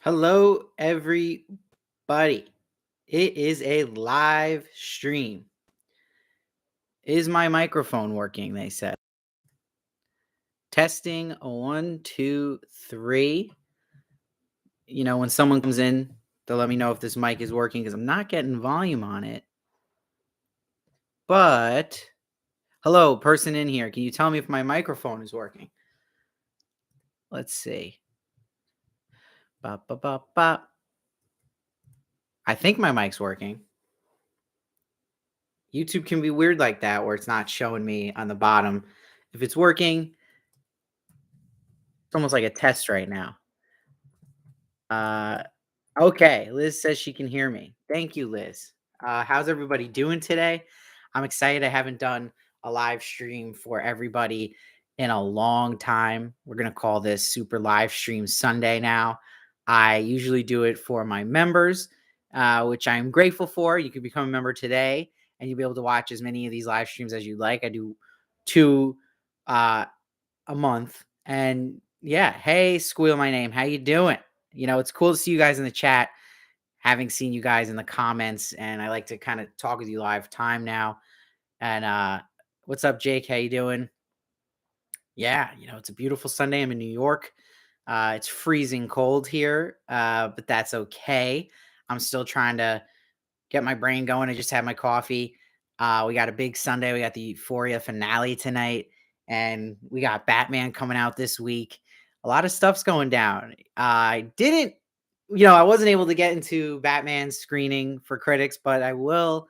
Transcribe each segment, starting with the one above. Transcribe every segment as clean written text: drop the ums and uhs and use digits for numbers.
Hello, everybody. It is a live stream. Is my microphone working? They said. Testing 1, 2, 3. When someone comes in, they'll let me know if this mic is working because I'm not getting volume on it. But, hello, person in here. Can you tell me if my microphone is working? Let's see. Bop, bop, bop, bop. I think my mic's working. YouTube can be weird like that where it's not showing me on the bottom. If it's working, it's almost like a test right now. Okay, Liz says she can hear me. Thank you, Liz. How's everybody doing today? I'm excited. I haven't done a live stream for everybody in a long time. We're going to call this Super Live Stream Sunday now. I usually do it for my members, which I'm grateful for. You can become a member today, and you'll be able to watch as many of these live streams as you like. I do 2 a month. And yeah, hey, Squeal my name. How you doing? It's cool to see you guys in the chat, having seen you guys in the comments, and I like to kind of talk with you live time now. And what's up, Jake? How you doing? Yeah, it's a beautiful Sunday. I'm in New York. It's freezing cold here, but that's okay. I'm still trying to get my brain going. I just had my coffee. We got a big Sunday. We got the Euphoria finale tonight, and we got Batman coming out this week. A lot of stuff's going down. I wasn't able to get into Batman's screening for critics, but I will,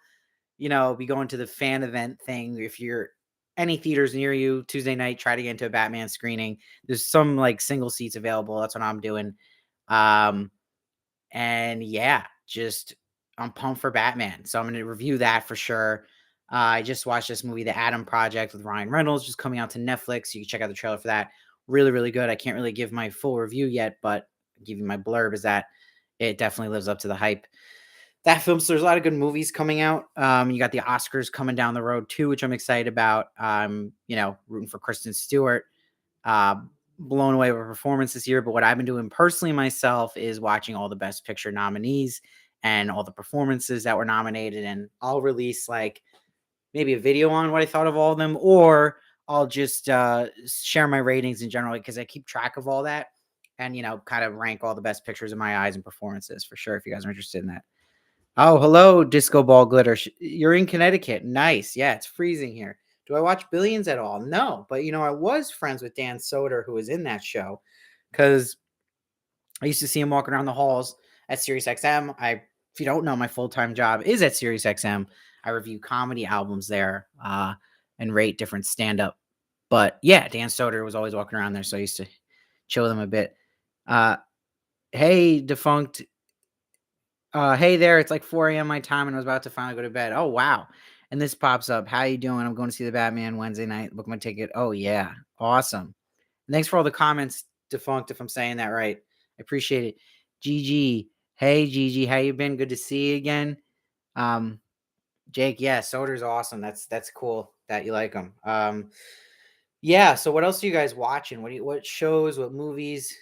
be going to the fan event thing. If you're any theaters near you Tuesday night, try to get into a Batman screening. There's some like single seats available. That's what I'm doing. Um, and yeah, just I'm pumped for Batman. So I'm going to review that for sure. I just watched this movie, The Adam Project with Ryan Reynolds, just coming out to Netflix. You can check out the trailer for that. Really, really good. I can't really give my full review yet, but I'll give you my blurb is that it definitely lives up to the hype. That film, so there's a lot of good movies coming out. You got the Oscars coming down the road too, which I'm excited about. Rooting for Kristen Stewart. Uh, Blown away with her performance this year. But what I've been doing personally myself is watching all the Best Picture nominees and all the performances that were nominated. And I'll release like maybe a video on what I thought of all of them, or I'll just share my ratings in general because I keep track of all that and, kind of rank all the best pictures in my eyes and performances for sure if you guys are interested in that. Oh, hello, Disco Ball Glitter. You're in Connecticut. Nice. Yeah, it's freezing here. Do I watch Billions at all? No, but I was friends with Dan Soder, who was in that show, because I used to see him walking around the halls at SiriusXM. If you don't know, my full-time job is at SiriusXM. I review comedy albums there and rate different stand-up. But yeah, Dan Soder was always walking around there, so I used to chill with him a bit. Hey, defunct. Hey there, it's like 4 a.m. my time, and I was about to finally go to bed. Oh, wow. And this pops up. How you doing? I'm going to see the Batman Wednesday night. Book my ticket. Oh, yeah. Awesome. And thanks for all the comments, defunct, if I'm saying that right. I appreciate it. Gigi. Hey, Gigi. How you been? Good to see you again. Jake, yeah, Soder's awesome. That's cool that you like him. Yeah, so what else are you guys watching? What shows, what movies?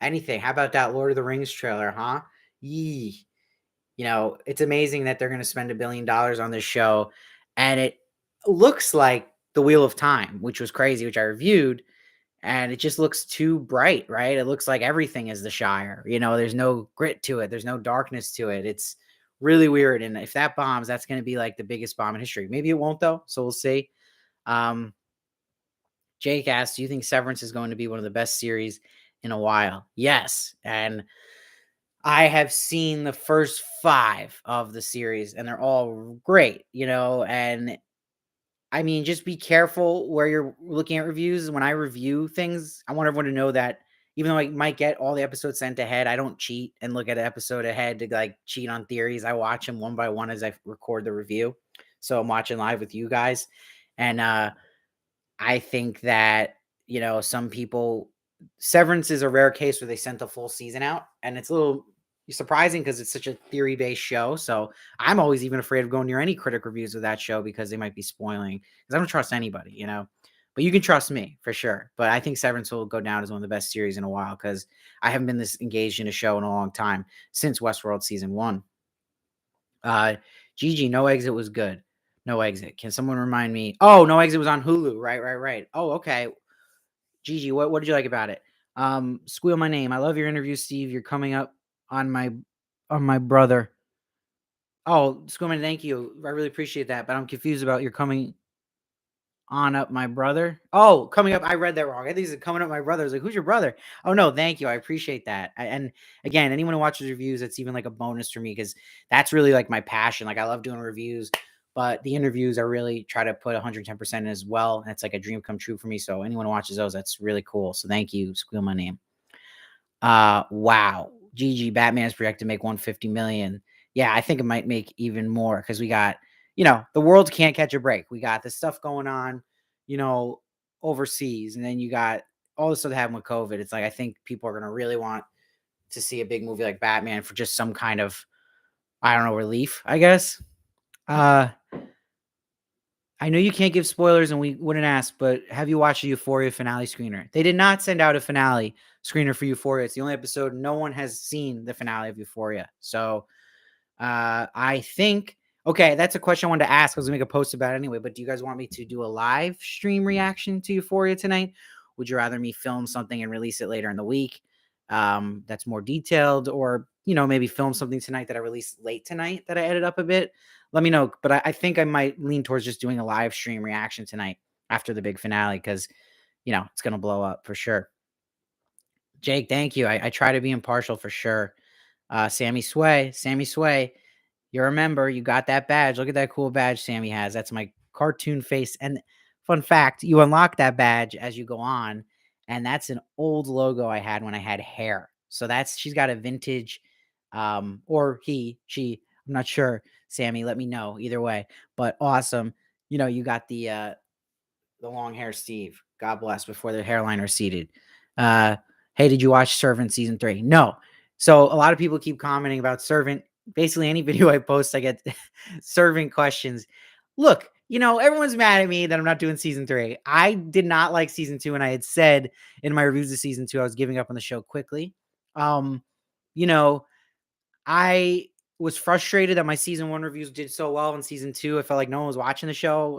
Anything. How about that Lord of the Rings trailer, huh? Yee. It's amazing that they're going to spend $1 billion on this show. And it looks like the Wheel of Time, which was crazy, which I reviewed. And it just looks too bright, right? It looks like everything is the Shire. There's no grit to it. There's no darkness to it. It's really weird. And if that bombs, that's going to be like the biggest bomb in history. Maybe it won't, though. So we'll see. Jake asked, do you think Severance is going to be one of the best series in a while? Yes. And I have seen the first 5 of the series and they're all great, and I mean, just be careful where you're looking at reviews. When I review things, I want everyone to know that even though I might get all the episodes sent ahead, I don't cheat and look at an episode ahead to like cheat on theories. I watch them one by one as I record the review. So I'm watching live with you guys. And I think that, some people, Severance is a rare case where they sent the full season out, and it's a little surprising because it's such a theory-based show. So I'm always even afraid of going near any critic reviews of that show because they might be spoiling, because I don't trust anybody, But you can trust me for sure. But I think Severance will go down as one of the best series in a while because I haven't been this engaged in a show in a long time since Westworld season 1. Uh, Gigi, No Exit was good. No Exit. Can someone remind me? Oh, No Exit was on Hulu. Right. Oh, okay. Gigi, what did you like about it? Squeal my name. I love your interview, Steve. You're coming up on my brother. Oh, Squeal my thank you. I really appreciate that. But I'm confused about your coming on up my brother. Oh, coming up. I read that wrong. I think it's coming up my brother. I was like, who's your brother? Oh no, thank you. I appreciate that. And again, anyone who watches reviews, it's even like a bonus for me because that's really like my passion. Like I love doing reviews, but the interviews I really try to put 110% in as well. And it's like a dream come true for me. So anyone who watches those, that's really cool. So thank you. Squeal my name. Wow. GG Batman's projected to make 150 million. Yeah, I think it might make even more because we got, the world can't catch a break. We got this stuff going on, you know, overseas, and then you got all this stuff that happened with COVID. It's like I think people are gonna really want to see a big movie like Batman for just some kind of, I don't know, relief, I guess. Uh I know you can't give spoilers and we wouldn't ask, but have you watched the Euphoria finale screener? They did not send out a finale screener for Euphoria. It's the only episode no one has seen the finale of Euphoria. So I think okay, that's a question I wanted to ask. I was gonna make a post about it anyway, but do you guys want me to do a live stream reaction to Euphoria tonight? Would you rather me film something and release it later in the week? That's more detailed, or maybe film something tonight that I release late tonight that I edit up a bit. Let me know. But I think I might lean towards just doing a live stream reaction tonight after the big finale because it's gonna blow up for sure. Jake, thank you. I try to be impartial for sure. Sammy Sway, you remember you got that badge. Look at that cool badge Sammy has. That's my cartoon face. And fun fact, you unlock that badge as you go on, and that's an old logo I had when I had hair. So she's got a vintage, or I'm not sure. Sammy, let me know either way. But awesome. You got the long hair Steve. God bless before the hairline receded. Uh, hey, did you watch Servant season 3? No. So a lot of people keep commenting about Servant. Basically, any video I post, I get Servant questions. Look, everyone's mad at me that I'm not doing season 3. I did not like season 2, and I had said in my reviews of season 2 I was giving up on the show quickly. Um, you know, I was frustrated that my season 1 reviews did so well in season 2. I felt like no one was watching the show.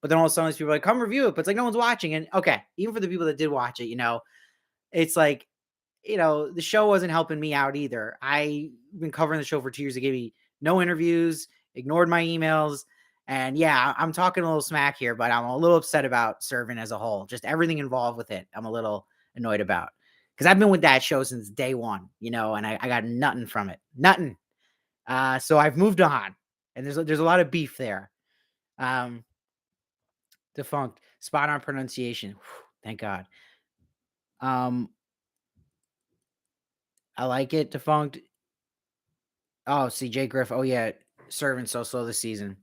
But then all of a sudden, these people are like, come review it. But it's like no one's watching. And okay, even for the people that did watch it, it's like, the show wasn't helping me out either. I've been covering the show for 2 years. They gave me no interviews, ignored my emails. And yeah, I'm talking a little smack here, but I'm a little upset about Servant as a whole. Just everything involved with it, I'm a little annoyed about. Because I've been with that show since day one, and I got nothing from it. Nothing. So I've moved on. And there's a lot of beef there. Um, Defunct. Spot on pronunciation. Whew, thank God. Um, I like it. Defunct. Oh, see Jay Griff. Oh yeah, Servant so slow this season.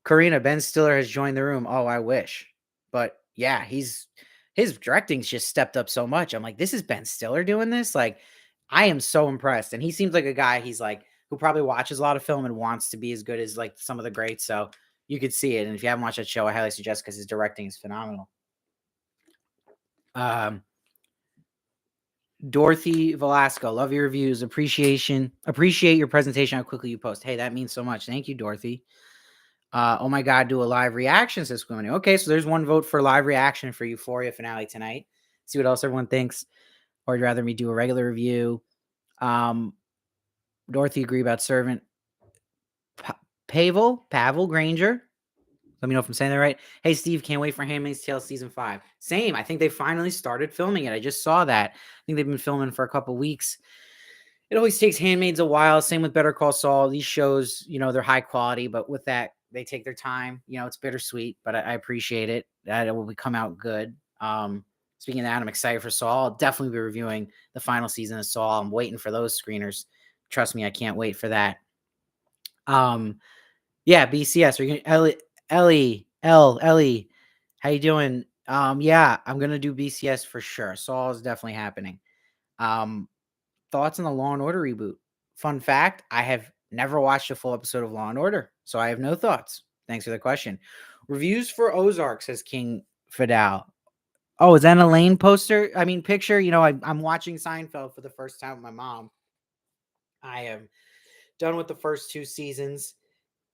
Karina, Ben Stiller has joined the room. Oh, I wish. But yeah, his directing's just stepped up so much. I'm like, this is Ben Stiller doing this? Like, I am so impressed. And he seems like a guy he's like who probably watches a lot of film and wants to be as good as like some of the greats. So you could see it. And if you haven't watched that show, I highly suggest because his directing is phenomenal. Um, Dorothy Velasco, love your reviews. Appreciate your presentation, how quickly you post. Hey, that means so much. Thank you, Dorothy. Oh my God, do a live reaction, says Squimmy. Okay, so there's one vote for live reaction for Euphoria finale tonight. See what else everyone thinks. Or would you rather me do a regular review? Dorothy agree about Servant. Pavel Granger. Let me know if I'm saying that right. Hey, Steve, can't wait for Handmaid's Tale season 5. Same. I think they finally started filming it. I just saw that. I think they've been filming for a couple weeks. It always takes Handmaids a while. Same with Better Call Saul. These shows, they're high quality, but with that, they take their time. It's bittersweet, but I appreciate it. That it will come out good. Speaking of that, I'm excited for Saul. I'll definitely be reviewing the final season of Saul. I'm waiting for those screeners. Trust me, I can't wait for that. Yeah, BCS. Are you gonna Ellie? How you doing? Yeah, I'm gonna do BCS for sure. Saul is definitely happening. Thoughts on the Law and Order reboot? Fun fact, I have never watched a full episode of Law and Order, so I have no thoughts. Thanks for the question. Reviews for Ozark, says King Fidel. Oh, is that an Elaine poster? I mean, picture. I'm watching Seinfeld for the first time with my mom. I am done with the first two seasons.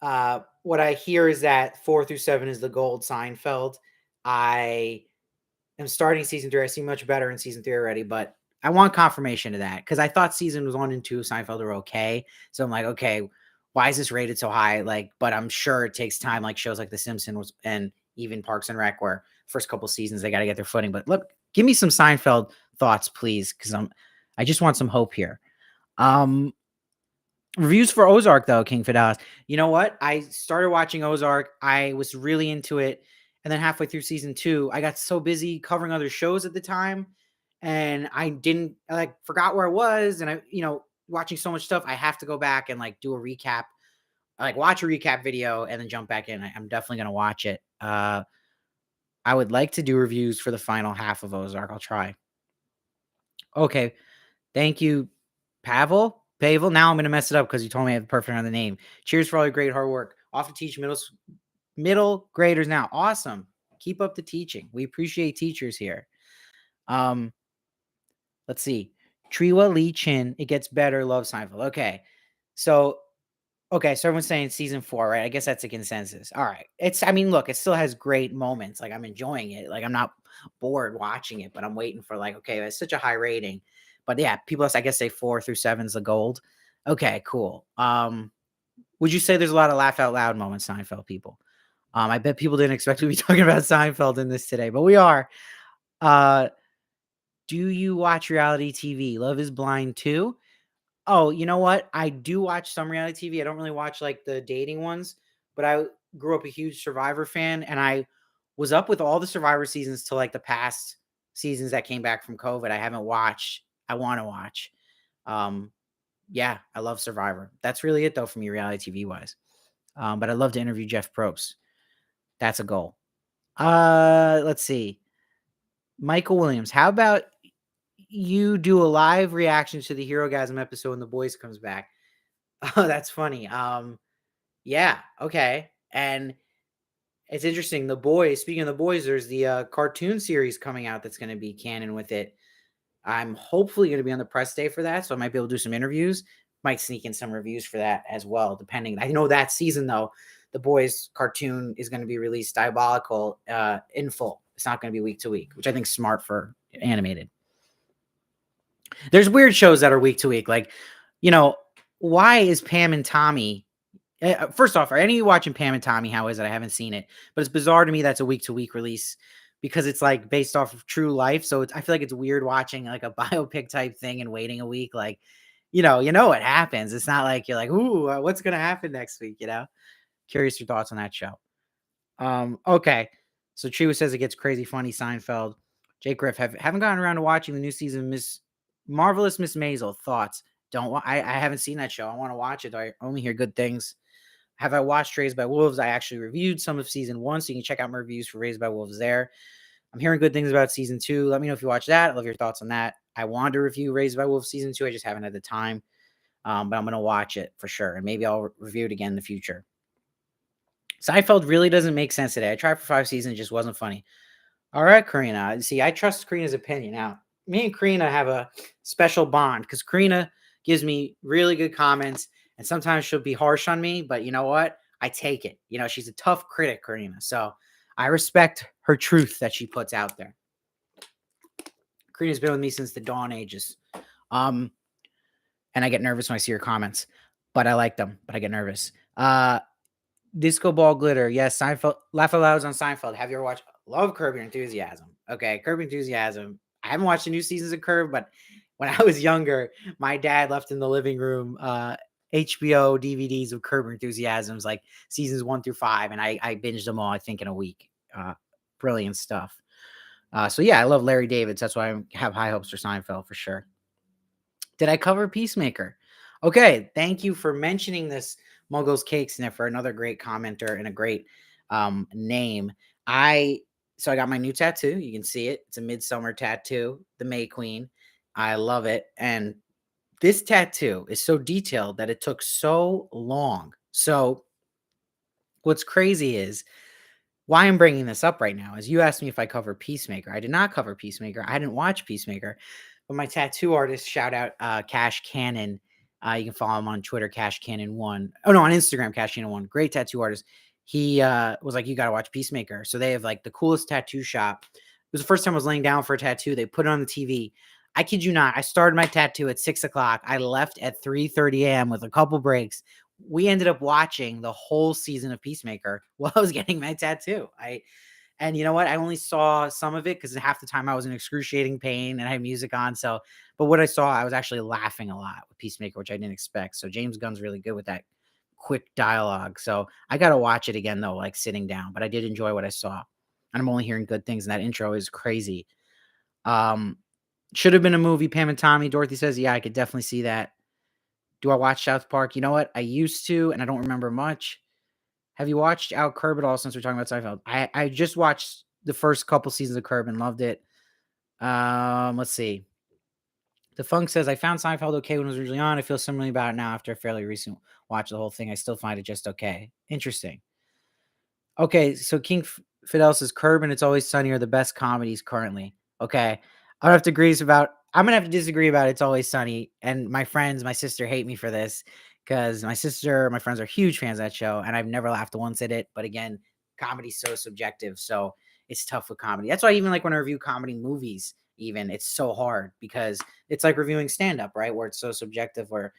What I hear is that 4 through 7 is the gold Seinfeld. I am starting season 3. I see much better in season 3 already, but I want confirmation of that because I thought season 1 and 2 of Seinfeld were okay. So I'm like, okay, why is this rated so high? Like, but I'm sure it takes time, like shows like The Simpsons and even Parks and Rec, where first couple seasons they got to get their footing. But look, give me some Seinfeld thoughts, please, because I just want some hope here. Reviews for Ozark, though, King Fidelis. You know what? I started watching Ozark. I was really into it. And then halfway through season 2, I got so busy covering other shows at the time. And I like forgot where I was. And watching so much stuff, I have to go back and like do a recap, like watch a recap video and then jump back in. I'm definitely going to watch it. I would like to do reviews for the final half of Ozark. I'll try. Okay. Thank you, Pavel. Pavel. Now I'm going to mess it up because you told me I had the perfect on the name. Cheers for all your great hard work. Off to teach middle graders now. Awesome. Keep up the teaching. We appreciate teachers here. Let's see. Triwa Lee Chin. It gets better. Love Seinfeld. Okay. So everyone's saying season 4, right? I guess that's a consensus. All right. Look, it still has great moments. Like I'm enjoying it. Like I'm not bored watching it, but I'm waiting for like, okay, it's such a high rating. But yeah, people I guess say 4 through 7 is the gold. Okay, cool. Would you say there's a lot of laugh out loud moments, Seinfeld people? I bet people didn't expect to be talking about Seinfeld in this today, but we are. Do you watch reality TV? Love is Blind too? Oh, you know what? I do watch some reality TV. I don't really watch like the dating ones, but I grew up a huge Survivor fan and I was up with all the Survivor seasons till like the past seasons that came back from COVID. I haven't watched. I want to watch. Yeah, I love Survivor. That's really it though for me, reality TV wise. But I'd love to interview Jeff Probst. That's a goal. Let's see. Michael Williams, how about you do a live reaction to the Hero Gasm episode when The Boys comes back? Oh, that's funny. Yeah, okay. And it's interesting. The Boys, speaking of The Boys, there's the cartoon series coming out that's going to be canon with it. I'm hopefully going to be on the press day for that, so I might be able to do some interviews. Might sneak in some reviews for that as well, depending. I know that season, though, The Boys cartoon is going to be released diabolical in full. It's not going to be week to week, which I think is smart for animated. There's weird shows that are week to week. Like, why is Pam and Tommy? First off, are any of you watching Pam and Tommy? How is it? I haven't seen it, but it's bizarre to me that's a week to week release because it's like based off of true life. So I feel like it's weird watching like a biopic type thing and waiting a week. Like, what happens. It's not like you're like, ooh, what's gonna happen next week? Curious your thoughts on that show. Okay. So Chiwa says it gets crazy funny. Seinfeld. Jake Griff haven't gotten around to watching the new season. Marvelous Miss Maisel. Thoughts? I haven't seen that show. I want to watch it. I only hear good things. Have I watched Raised by Wolves? I actually reviewed some of season 1, so you can check out my reviews for Raised by Wolves there. I'm hearing good things about season 2. Let me know if you watch that. I love your thoughts on that. I wanted to review Raised by Wolves season 2. I just haven't had the time. But I'm going to watch it for sure. And maybe I'll review it again in the future. Seinfeld really doesn't make sense today. I tried for 5 seasons. It just wasn't funny. All right, Karina. See, I trust Karina's opinion. Now, me and Karina have a special bond because Karina gives me really good comments. And sometimes she'll be harsh on me. But you know what? I take it. She's a tough critic, Karina. So I respect her truth that she puts out there. Karina's been with me since the dawn ages. And I get nervous when I see her comments. But I like them. But I get nervous. Disco Ball Glitter. Yes, Seinfeld. Laugh Out Loud on Seinfeld. Have you ever watched? Love Curb Your Enthusiasm. Okay, Curb Your Enthusiasm. I haven't watched the new seasons of Curb, but when I was younger, my dad left in the living room HBO DVDs of Curb Your Enthusiasms, like seasons 1 through 5, and I binged them all, I think, in a week. Brilliant stuff. So yeah, I love Larry David. That's why I have high hopes for Seinfeld for sure. Did I cover Peacemaker? Okay, thank you for mentioning this, Muggles Cake Sniffer, another great commenter and a great name. So I got my new tattoo. You can see it. It's a midsummer tattoo, the May Queen. I love it. And this tattoo is so detailed that it took so long. So what's crazy is why I'm bringing this up right now is you asked me if I cover Peacemaker. I did not cover Peacemaker. I didn't watch Peacemaker, but my tattoo artist, shout out Cash Cannon. You can follow him on Twitter, Cash Cannon One. Oh no, on Instagram, Cash Cannon One. Great tattoo artist. He was like, "You got to watch Peacemaker." So they have like the coolest tattoo shop. It was the first time I was laying down for a tattoo. They put it on the TV. I kid you not. I started my tattoo at 6 o'clock. I left at 3:30 a.m. with a couple breaks. We ended up watching the whole season of Peacemaker while I was getting my tattoo. And you know what? I only saw some of it because half the time I was in excruciating pain and I had music on. So, but what I saw, I was actually laughing a lot with Peacemaker, which I didn't expect. So James Gunn's really good with that quick dialogue. So I got to watch it again though, like sitting down. But I did enjoy what I saw, and I'm only hearing good things. And that intro is crazy. Um, should have been a movie. Pam and Tommy. Dorothy says, "Yeah, I could definitely see that." Do I watch South Park? You know what? I used to, and I don't remember much. Have you watched Out Curb at all since we're talking about Seinfeld? I just watched the first couple seasons of Curb and loved it. Let's see. The Funk says, I found Seinfeld okay when it was originally on. I feel similarly about it now after a fairly recent watch of the whole thing. I still find it just okay. Interesting. Okay, so Fidel says Curb and It's Always Sunny are the best comedies currently. Okay. I don't have to agree about I'm gonna have to disagree about It's Always Sunny. And my friends, my sister hate me for this because my friends are huge fans of that show, and I've never laughed once at it. But again, comedy's so subjective, so it's tough with comedy. That's why even like when I review comedy movies, even it's so hard because it's like reviewing stand-up, right? Where it's so subjective where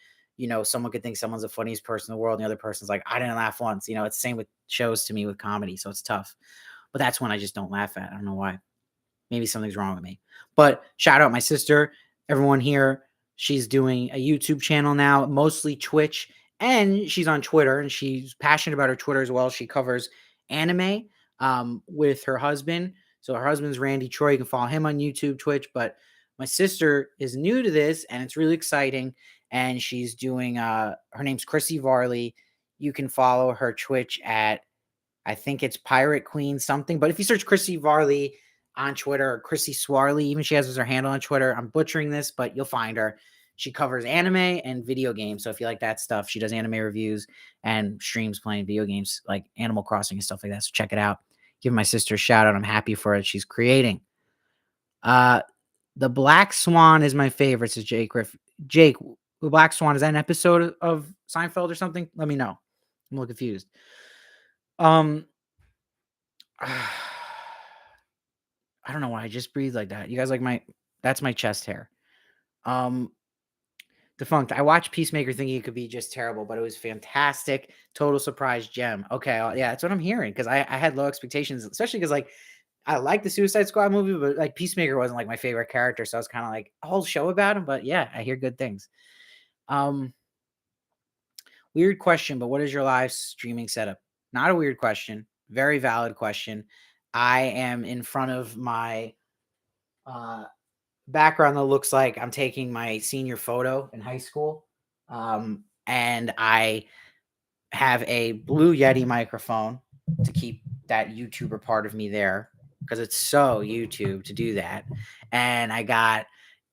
someone could think someone's the funniest person in the world, and the other person's like, I didn't laugh once. It's the same with shows to me with comedy, so it's tough. But that's when I just don't laugh at. I don't know why. Maybe something's wrong with me. But shout out my sister, everyone here. She's doing a YouTube channel now, mostly Twitch, and she's on Twitter, and she's passionate about her Twitter as well. She covers anime with her husband. So her husband's Randy Troy. You can follow him on YouTube, Twitch. But my sister is new to this, and it's really exciting. And she's doing her name's Chrissy Varley. You can follow her Twitch at I think it's Pirate Queen something. But if you search Chrissy Varley on Twitter, or Chrissy Swarley, even she has her handle on Twitter. I'm butchering this, but you'll find her. She covers anime and video games. So if you like that stuff, she does anime reviews and streams playing video games like Animal Crossing and stuff like that. So check it out. Give my sister a shout out. I'm happy for it. She's creating. Uh The Black Swan is my favorite, says Jake Griff. Jake, The Black Swan, is that an episode of Seinfeld or something? Let me know. I'm a little confused. Um I don't know why I just breathe like that. You guys like that's my chest hair. Um Defunct. I watched Peacemaker thinking it could be just terrible, but it was fantastic. Total surprise gem. Okay, yeah, that's what I'm hearing because I had low expectations, especially because like I like the Suicide Squad movie, but like Peacemaker wasn't like my favorite character, so I was kind of like a whole show about him. But yeah, I hear good things. Um, Weird question, but what is your live streaming setup? Not a weird question. Very valid question. I am in front of my uh background that looks like I'm taking my senior photo in high school. And I have a Blue Yeti microphone to keep that YouTuber part of me there because it's so YouTube to do that. And I got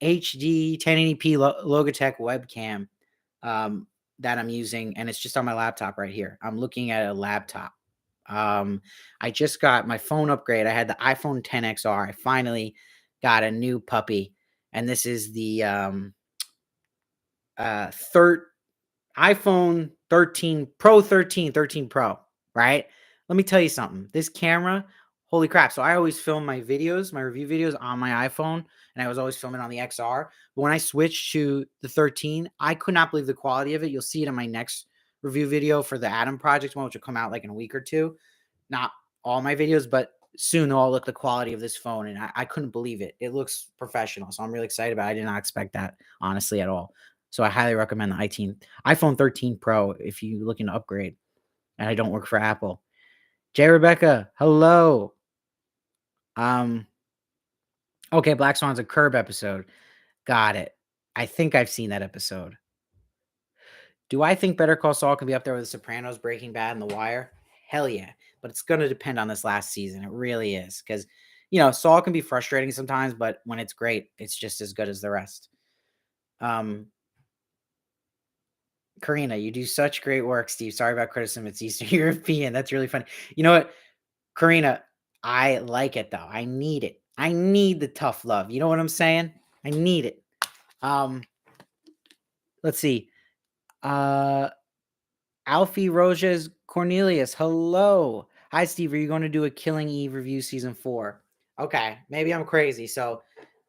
HD 1080p Logitech webcam that I'm using, and it's just on my laptop right here. I'm looking at a laptop. I just got my phone upgrade. I had the iPhone 10XR. I finally got a new puppy, and this is the third iPhone 13 Pro 13 Pro, right? Let me tell you something. This camera, holy crap. So I always film my videos, my review videos on my iPhone, and I was always filming on the XR. But when I switched to the 13, I could not believe the quality of it. You'll see it in my next review video for the Atom Project one, which will come out like in a week or two. Not all my videos, but soon they'll all look the quality of this phone. And I couldn't believe it. It looks professional. So I'm really excited about it. I did not expect that, honestly, at all. So I highly recommend the iPhone 13 Pro if you're looking to upgrade. And I don't work for Apple. Jay Rebecca, hello. Um, okay, Black Swan's a Curb episode. Got it. I think I've seen that episode. Do I think Better Call Saul can be up there with The Sopranos, Breaking Bad, and The Wire? Hell yeah. But it's going to depend on this last season. It really is. Because, Saul can be frustrating sometimes, but when it's great, it's just as good as the rest. Karina, you do such great work, Steve. Sorry about criticism. It's Eastern European. That's really funny. You know what? Karina, I like it though. I need it. I need the tough love. You know what I'm saying? I need it. Um, let's see. Uh Alfie Rojas Cornelius. Hello. Hi, Steve. Are you going to do a Killing Eve review season 4? Okay, maybe I'm crazy. So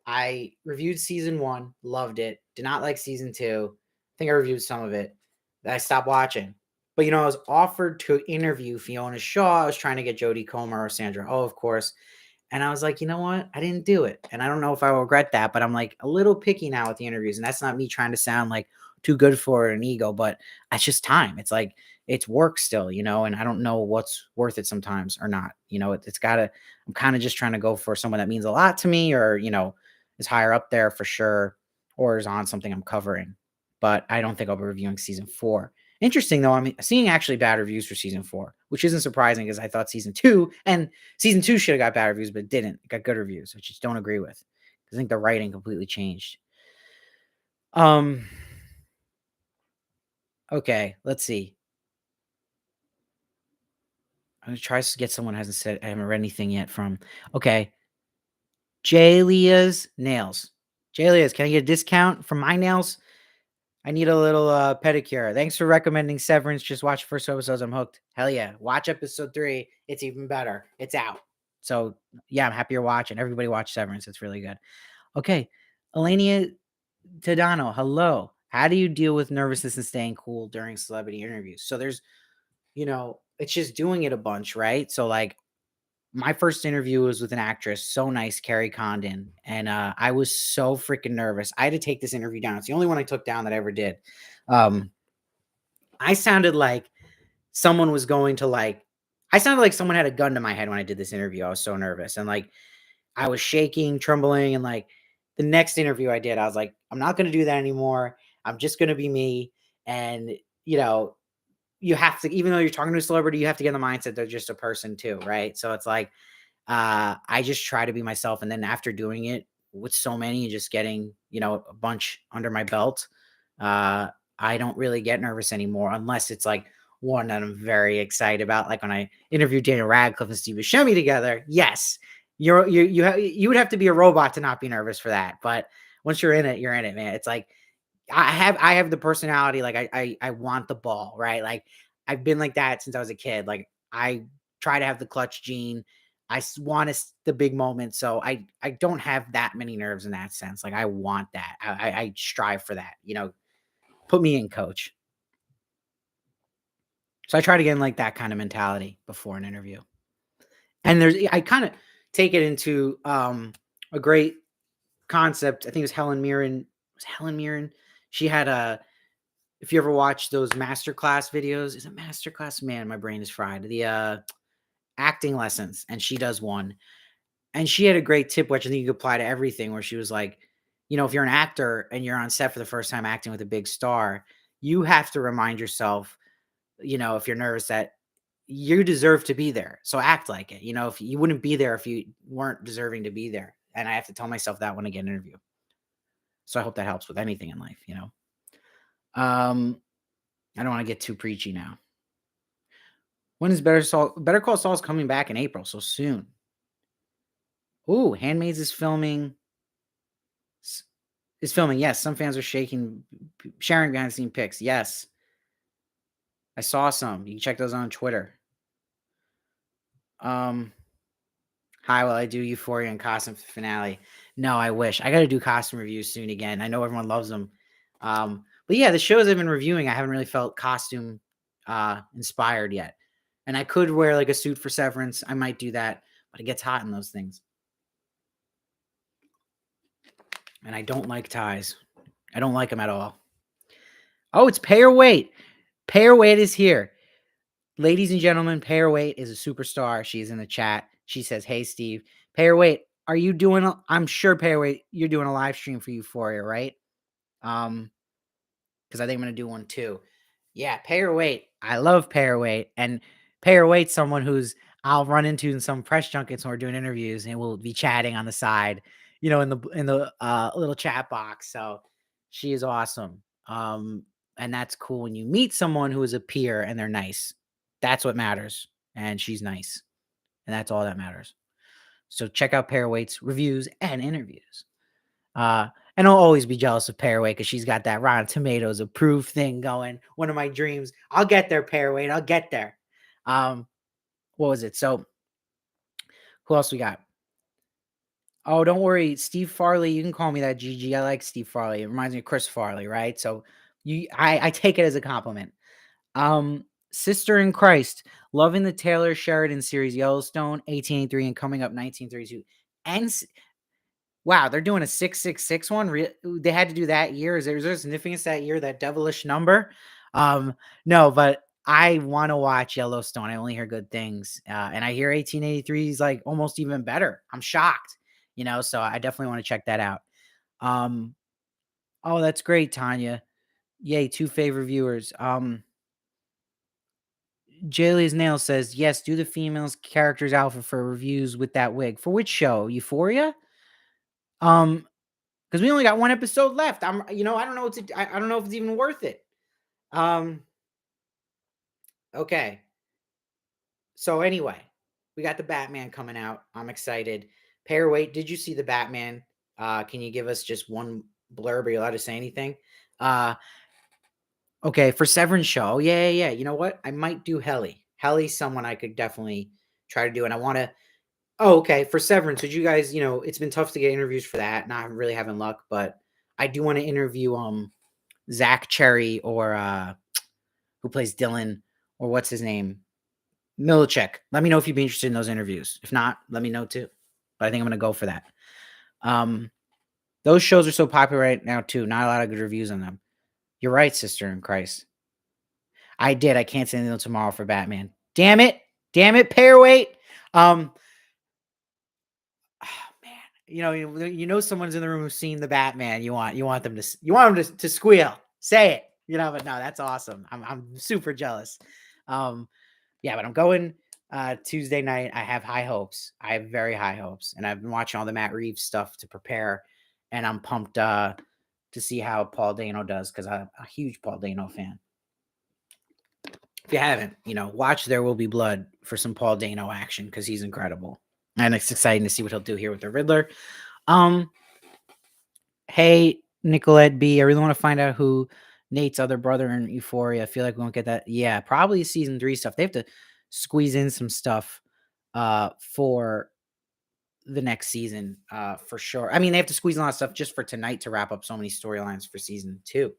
I reviewed season 1, loved it. Did not like season 2. I think I reviewed some of it. Then I stopped watching. But I was offered to interview Fiona Shaw. I was trying to get Jodie Comer or Sandra Oh, of course. And I was like, you know what? I didn't do it. And I don't know if I will regret that, but I'm like a little picky now with the interviews. And that's not me trying to sound like too good for an ego, but it's just time. It's like it's work still, and I don't know what's worth it sometimes or not. It's gotta, I'm kind of just trying to go for someone that means a lot to me or, is higher up there for sure, or is on something I'm covering. But I don't think I'll be reviewing season 4. Interesting though, I'm seeing actually bad reviews for season 4, which isn't surprising because I thought season 2 should have got bad reviews, but it didn't. It got good reviews, which I just don't agree with. I think the writing completely changed. Okay, let's see. I'm gonna try to get someone who hasn't said I haven't read anything yet from. Okay, Jalia's nails. Jalia's, can I get a discount for my nails? I need a little pedicure. Thanks for recommending Severance. Just watch the first 2 episodes. I'm hooked. Hell yeah. Watch episode 3. It's even better. It's out. So yeah, I'm happy you're watching. Everybody watch Severance. It's really good. Okay. Elenia Tadano, hello. How do you deal with nervousness and staying cool during celebrity interviews? So there's, it's just doing it a bunch, right? So like my first interview was with an actress, so nice, Carrie Condon, and I was so freaking nervous. I had to take this interview down. It's the only one I took down that I ever did. I sounded like someone was going to I sounded like someone had a gun to my head when I did this interview. I was so nervous and I was shaking, trembling, and the next interview I did, I was like, I'm not going to do that anymore. I'm just going to be me. And you have to, even though you're talking to a celebrity, you have to get in the mindset they're just a person too, right? So it's like I just try to be myself. And then after doing it with so many and just getting, a bunch under my belt, I don't really get nervous anymore unless it's like one that I'm very excited about. Like when I interviewed Daniel Radcliffe and Steve Buscemi together. Yes, you would have to be a robot to not be nervous for that. But once you're in it, man. It's like I have the personality, like I want the ball, right? Like I've been like that since I was a kid. Like I try to have the clutch gene. I want the big moment. So I don't have that many nerves in that sense. Like I want that. I strive for that. Put me in, coach. So I try to get in like that kind of mentality before an interview. And I kind of take it into a great concept. I think it was Helen Mirren. Was it Helen Mirren? She had a, if you ever watch those masterclass videos, is it masterclass? Man, my brain is fried. The acting lessons, and she does one. And she had a great tip, which I think you could apply to everything, where she was like, if you're an actor and you're on set for the first time acting with a big star, you have to remind yourself, if you're nervous, that you deserve to be there. So act like it. If you wouldn't be there if you weren't deserving to be there. And I have to tell myself that when I get an interview. So I hope that helps with anything in life. I don't want to get too preachy now. When is Better Call Saul's coming back in April, so soon. Ooh, Handmaids is filming. Yes, some fans are sharing behind the scene pics. Yes. I saw some. You can check those on Twitter. Hi, well, I do Euphoria and costume finale. No, I wish. I got to do costume reviews soon again. I know everyone loves them. But yeah, the shows I've been reviewing, I haven't really felt costume inspired yet. And I could wear like a suit for Severance. I might do that, but it gets hot in those things. And I don't like ties. I don't like them at all. Oh, it's Payer Wait. Payer Wait is here. Ladies and gentlemen, Payer Wait is a superstar. She's in the chat. She says, hey, Steve. Payer Wait, are you doing I'm sure, Payer Wait, you're doing a live stream for Euphoria, right? Because I think I'm going to do one too. Yeah, Payer Wait. I love Payer Wait. And Payer Wait's someone who's I'll run into in some press junkets when we're doing interviews, and we'll be chatting on the side, in the little chat box. So she is awesome. And that's cool when you meet someone who is a peer and they're nice. That's what matters. And she's nice. and that's all that matters. So check out Parawait's reviews and interviews. Uh, and I'll always be jealous of Paraway because she's got that Rotten Tomatoes approved thing going. One of my dreams. I'll get there, Paraway. I'll get there. What was it? So who else we got? Oh, don't worry, Steve Farley. You can call me that, GG. I like Steve Farley. It reminds me of Chris Farley, right? So I take it as a compliment. Sister in Christ, loving the Taylor Sheridan series, Yellowstone, 1883, and coming up 1932. And wow, they're doing a 666 one. They had to do that year. Is there significance that year? That devilish number? No, but I want to watch Yellowstone. I only hear good things, and I hear 1883 is like almost even better. I'm shocked, so I definitely want to check that out. Oh, that's great, Tanya. Yay, 2 favorite viewers. Jaylee's Nail says, yes, do the females characters alpha for reviews with that wig. For which show? Euphoria? Because we only got 1 episode left. I don't know I don't know if it's even worth it. Okay. So anyway, we got the Batman coming out. I'm excited. Paraway, did you see the Batman? Can you give us just one blurb? Are you allowed to say anything? Okay, for Severance show. Yeah. You know what? I might do Helly. Helly's someone I could definitely try to do, and I want to. Oh, okay. For Severance, would you guys? It's been tough to get interviews for that. Not really having luck, but I do want to interview Zach Cherry or who plays Dylan, or what's his name, Milicek. Let me know if you'd be interested in those interviews. If not, let me know too. But I think I'm gonna go for that. Those shows are so popular right now too. Not a lot of good reviews on them. You're right, sister in Christ. I did. I can't say anything tomorrow for Batman. Damn it, Paraway. Oh man, someone's in the room who's seen the Batman. You want them to squeal. Say it. But no, that's awesome. I'm super jealous. Yeah, but I'm going Tuesday night. I have high hopes. I have very high hopes, and I've been watching all the Matt Reeves stuff to prepare, and I'm pumped to see how Paul Dano does because I'm a huge Paul Dano fan. If you haven't, watch There Will Be Blood for some Paul Dano action because he's incredible, and it's exciting to see what he'll do here with the Riddler. Hey, Nicolette B, I really want to find out who Nate's other brother in Euphoria. I feel like we won't get that. Yeah, probably season 3 stuff. They have to squeeze in some stuff for the next season for sure. I mean, they have to squeeze in a lot of stuff just for tonight to wrap up so many storylines for season 2.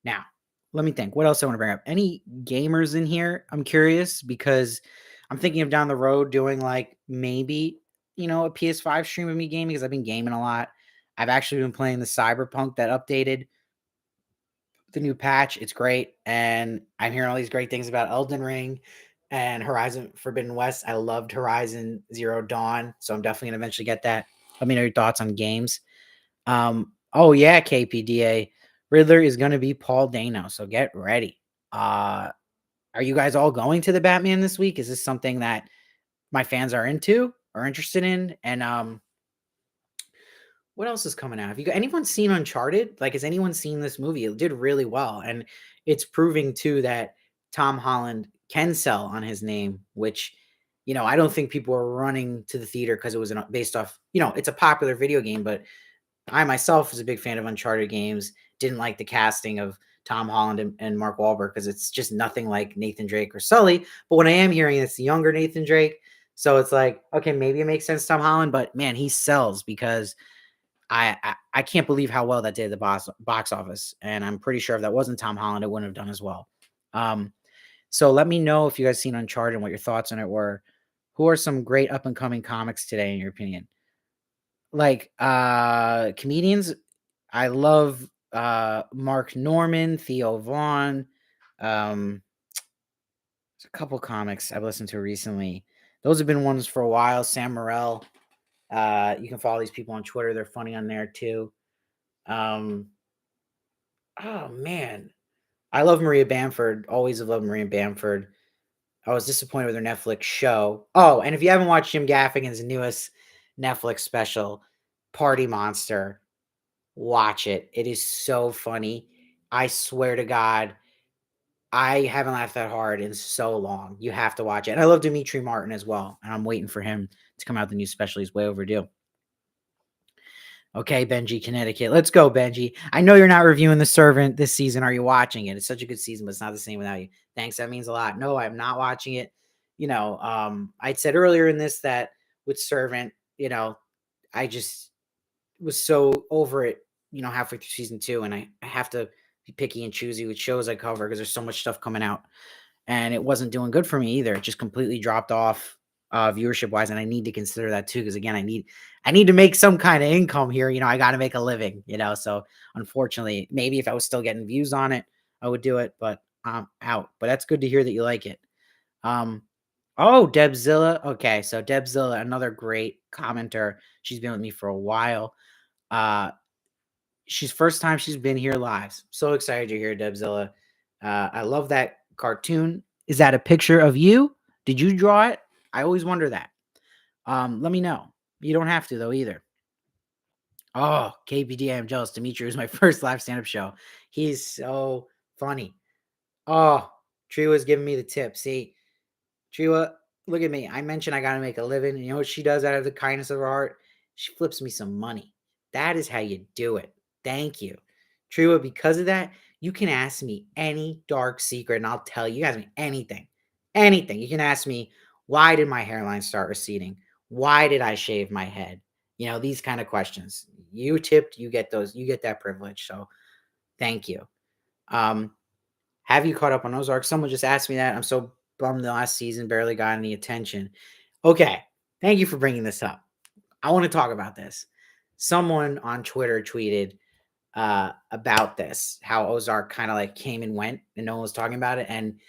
Now, let me think. What else I want to bring up? Any gamers in here? I'm curious because I'm thinking of down the road doing like maybe, a PS5 stream of me gaming because I've been gaming a lot. I've actually been playing the Cyberpunk that updated the new patch. It's great. And I'm hearing all these great things about Elden Ring and Horizon Forbidden West. I loved Horizon Zero Dawn. So I'm definitely going to eventually get that. Let me know your thoughts on games. Oh yeah, KPDA. Riddler is going to be Paul Dano. So get ready. Are you guys all going to the Batman this week? Is this something that my fans are into or interested in? And what else is coming out? Have anyone seen Uncharted? Like, has anyone seen this movie? It did really well, and it's proving too that Tom Holland can sell on his name, which, I don't think people are running to the theater because it was based off, it's a popular video game, but I myself was a big fan of Uncharted games, didn't like the casting of Tom Holland and Mark Wahlberg because it's just nothing like Nathan Drake or Sully. But when I am hearing it's the younger Nathan Drake, so it's like, okay, maybe it makes sense, Tom Holland, but man, he sells because I can't believe how well that did at the box office, and I'm pretty sure if that wasn't Tom Holland, it wouldn't have done as well. So let me know if you guys seen Uncharted and what your thoughts on it were. Who are some great up and coming comics today, in your opinion? Like comedians, I love Mark Norman, Theo Vaughn. There's a couple comics I've listened to recently. Those have been ones for a while. Sam Morril. You can follow these people on Twitter. They're funny on there too. Oh man, I love Maria Bamford. Always have loved Maria Bamford. I was disappointed with her Netflix show. Oh, and if you haven't watched Jim Gaffigan's newest Netflix special, Party Monster, watch it. It is so funny. I swear to God, I haven't laughed that hard in so long. You have to watch it. And I love Dimitri Martin as well, and I'm waiting for him to come out with the new special. He's way overdue. Okay, Benji, Connecticut. Let's go, Benji. I know you're not reviewing The Servant this season. Are you watching it? It's such a good season, but it's not the same without you. Thanks. That means a lot. No, I'm not watching it. I'd said earlier in this that with Servant, I just was so over it, halfway through season 2, and I have to be picky and choosy with shows I cover because there's so much stuff coming out, and it wasn't doing good for me either. It just completely dropped off viewership wise, and I need to consider that too because again, I need to make some kind of income here. I got to make a living. So unfortunately, maybe if I was still getting views on it, I would do it, but I'm out. But that's good to hear that you like it. Oh, Debzilla. Okay, so Debzilla, another great commenter. She's been with me for a while. She's first time she's been here live. So excited you're here, Debzilla. I love that cartoon. Is that a picture of you? Did you draw it? I always wonder that. Let me know. You don't have to though either. Oh, KPD, I'm jealous. Dimitri was my first live stand-up show. He's so funny. Oh, Tree was giving me the tip. See, Triwa, look at me. I mentioned I got to make a living. You know what she does out of the kindness of her heart? She flips me some money. That is how you do it. Thank you. Triwa, because of that, you can ask me any dark secret and I'll tell you. You ask me anything. Anything. You can ask me, why did my hairline start receding? Why did I shave my head? These kind of questions. You tipped, you get those, you get that privilege. So thank you. Have you caught up on Ozark? Someone just asked me that. I'm so bummed the last season barely got any attention. Okay. Thank you for bringing this up. I want to talk about this. Someone on Twitter tweeted about this, how Ozark kind of like came and went and no one was talking about it. And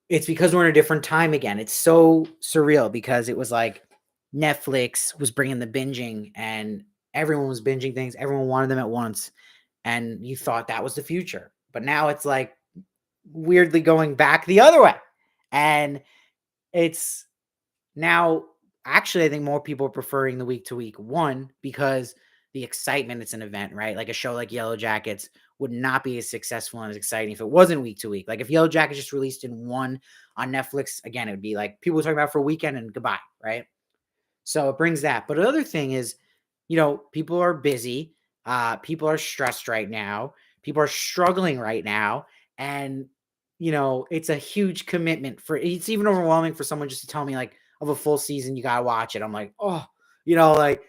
it's because we're in a different time again. It's so surreal because it was like Netflix was bringing the binging and everyone was binging things. Everyone wanted them at once. And you thought that was the future. But now it's like weirdly going back the other way. And it's now actually, I think more people are preferring the week to week one because the excitement, it's an event, right? Like a show like Yellow Jackets would not be as successful and as exciting if it wasn't week to week. Like if Yellow Jackets just released in one on Netflix, again, it would be like people talking about for a weekend and goodbye, right? So it brings that. But the other thing is, people are busy. People are stressed right now. People are struggling right now. And, it's a huge commitment it's even overwhelming for someone just to tell me like of a full season, you got to watch it. I'm like, oh, like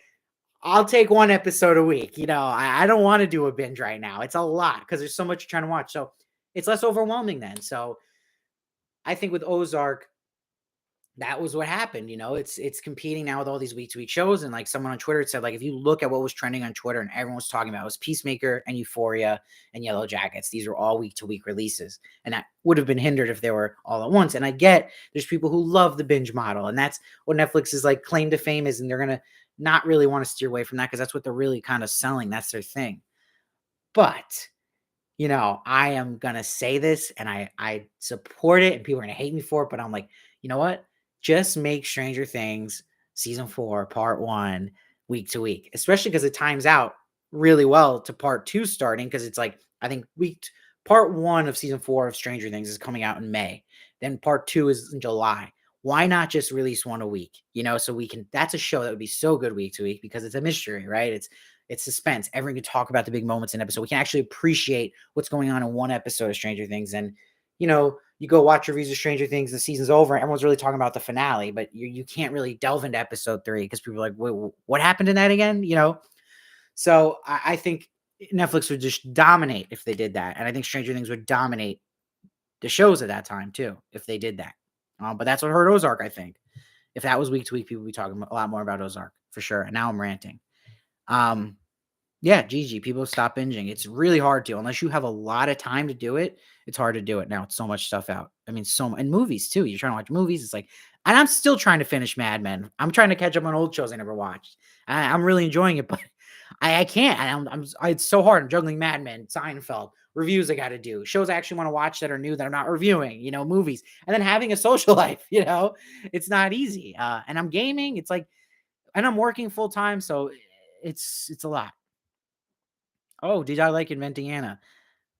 I'll take one episode a week. I don't want to do a binge right now. It's a lot because there's so much you're trying to watch. So it's less overwhelming then. So I think with Ozark, that was what happened. It's competing now with all these week to week shows. And like someone on Twitter said, like, if you look at what was trending on Twitter and everyone was talking about, it was Peacemaker and Euphoria and Yellow Jackets. These are all week to week releases. And that would have been hindered if they were all at once. And I get there's people who love the binge model. And that's what Netflix is like claim to fame is. And they're going to not really want to steer away from that because that's what they're really kind of selling. That's their thing. But I am gonna say this and I support it and people are gonna hate me for it, but I'm like, you know what? Just make Stranger Things season 4, part 1, week to week, especially because it times out really well to part 2 starting because it's like I think part 1 of season 4 of Stranger Things is coming out in May. Then part 2 is in July. Why not just release one a week? So we can that's a show that would be so good week to week because it's a mystery, right? It's suspense. Everyone can talk about the big moments in episode. We can actually appreciate what's going on in one episode of Stranger Things. And, you go watch reviews of Stranger Things, the season's over, and everyone's really talking about the finale, but you can't really delve into episode 3 because people are like, wait, what happened in that again? So I think Netflix would just dominate if they did that. And I think Stranger Things would dominate the shows at that time too, if they did that. But that's what hurt Ozark, I think. If that was week to week, people would be talking a lot more about Ozark for sure. And now I'm ranting. Yeah, GG. People stop binging. It's really hard to, unless you have a lot of time to do it. It's hard to do it now. It's so much stuff out. I mean, and movies too. You're trying to watch movies. It's like, and I'm still trying to finish Mad Men. I'm trying to catch up on old shows I never watched. I'm really enjoying it, but I can't. It's so hard. I'm juggling Mad Men, Seinfeld, reviews I got to do, shows I actually want to watch that are new that I'm not reviewing. Movies, and then having a social life. It's not easy. And I'm gaming. It's like, and I'm working full time, so it's a lot. Oh, did I like Inventing Anna?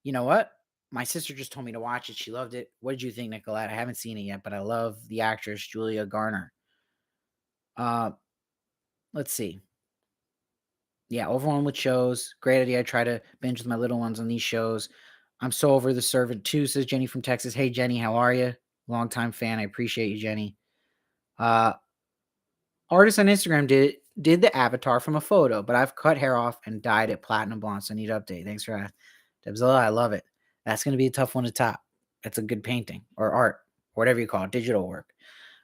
You know what? My sister just told me to watch it. She loved it. What did you think, Nicolette? I haven't seen it yet, but I love the actress Julia Garner. Uh, let's see. Yeah, overwhelmed with shows. Great idea. I try to binge with my little ones on these shows. I'm so over the Servant too, says Jenny from Texas. Hey, Jenny, how are you? Longtime fan. I appreciate you, Jenny. Uh, Artist on Instagram did the avatar from a photo, but I've cut hair off and dyed it platinum blonde, so I need to update. Thanks for asking. Debzilla, I love it. That's going to be a tough one to top. That's a good painting or art, whatever you call it, digital work.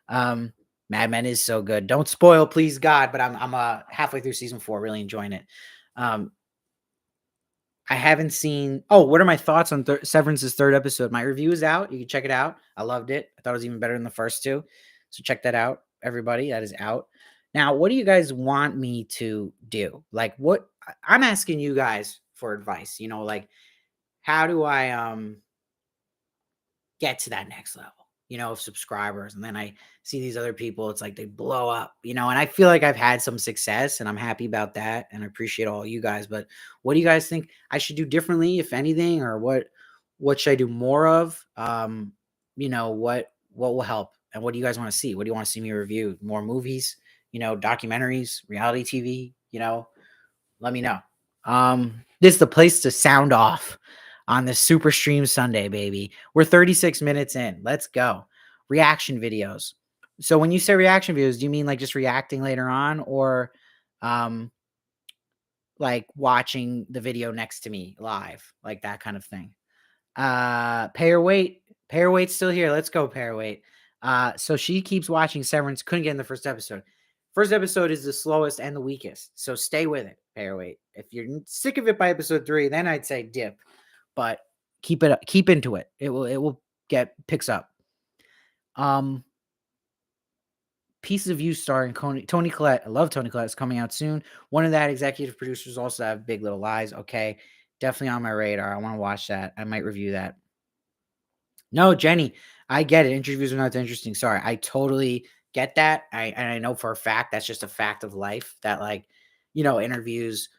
Um, Mad Men is so good. Don't spoil, please God. But I'm halfway through season 4, really enjoying it. I haven't seen. Oh, what are my thoughts on Severance's 3rd episode? My review is out. You can check it out. I loved it. I thought it was even better than the first 2. So check that out, everybody. That is out. Now, what do you guys want me to do? Like, what I'm asking you guys for advice. Like, how do I get to that next level, of subscribers? And then I see these other people, it's like they blow up, and I feel like I've had some success and I'm happy about that. And I appreciate all you guys. But what do you guys think I should do differently, if anything, or what should I do more of? What will help? And what do you guys want to see? What do you want to see me review? More movies, documentaries, reality TV, let me know. This is the place to sound off on this Super Stream Sunday, baby. We're 36 minutes in. Let's go. Reaction videos. So when you say reaction videos, do you mean like just reacting later on, or like watching the video next to me live, like that kind of thing? Pairweight's still here. Let's go, Pairweight. So she keeps watching Severance. Couldn't get in the first episode. First episode is the slowest and the weakest, so stay with it, Pairweight. If you're sick of it by episode 3, then I'd say dip. But keep into it. It will picks up. Pieces of You starring Tony Collette. I love Tony Collette. It's coming out soon. One of that executive producers also have Big Little Lies. Okay, definitely on my radar. I want to watch that. I might review that. No, Jenny, I get it. Interviews are not that interesting. Sorry, I totally get that. I know for a fact that's just a fact of life that, like, interviews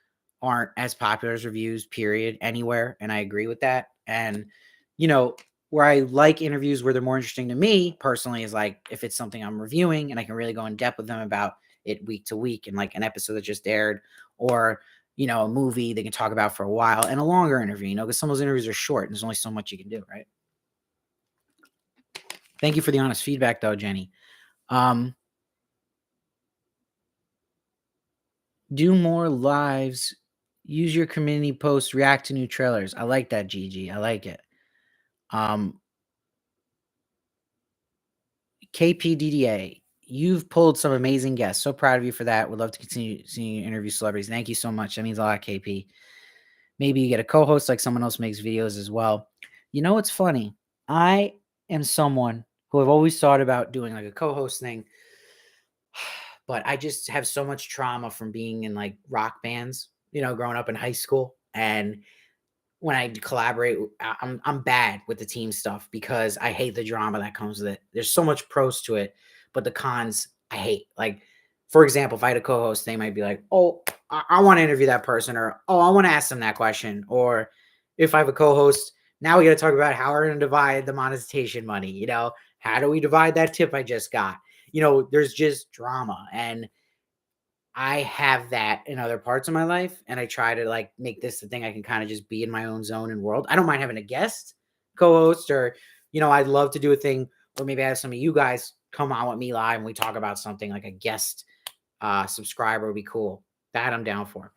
aren't as popular as reviews, period, anywhere. And I agree with that. And, where I like interviews where they're more interesting to me personally is like if it's something I'm reviewing and I can really go in depth with them about it week to week, and like an episode that just aired, or a movie they can talk about for a while, and a longer interview, because some of those interviews are short and there's only so much you can do, right? Thank you for the honest feedback, though, Jenny. Do more lives. Use your community posts. React to new trailers. I like that, Gigi. I like it. KPDDA, you've pulled some amazing guests. So proud of you for that. Would love to continue seeing you interview celebrities. Thank you so much. That means a lot, KP. Maybe you get a co-host like someone else makes videos as well. It's funny. I am someone who I've always thought about doing like a co-host thing, but I just have so much trauma from being in like rock bands, growing up in high school. And when I collaborate, I'm bad with the team stuff because I hate the drama that comes with it. There's so much pros to it, but the cons I hate. Like, for example, if I had a co-host, they might be like, "Oh, I want to interview that person," or "Oh, I want to ask them that question." Or if I have a co-host, now we got to talk about how we're going to divide the monetization money. How do we divide that tip I just got? There's just drama, and I have that in other parts of my life, and I try to like make this the thing I can kind of just be in my own zone and world. I don't mind having a guest co-host, or I'd love to do a thing where maybe I have some of you guys come on with me live and we talk about something like a guest subscriber would be cool. That I'm down for.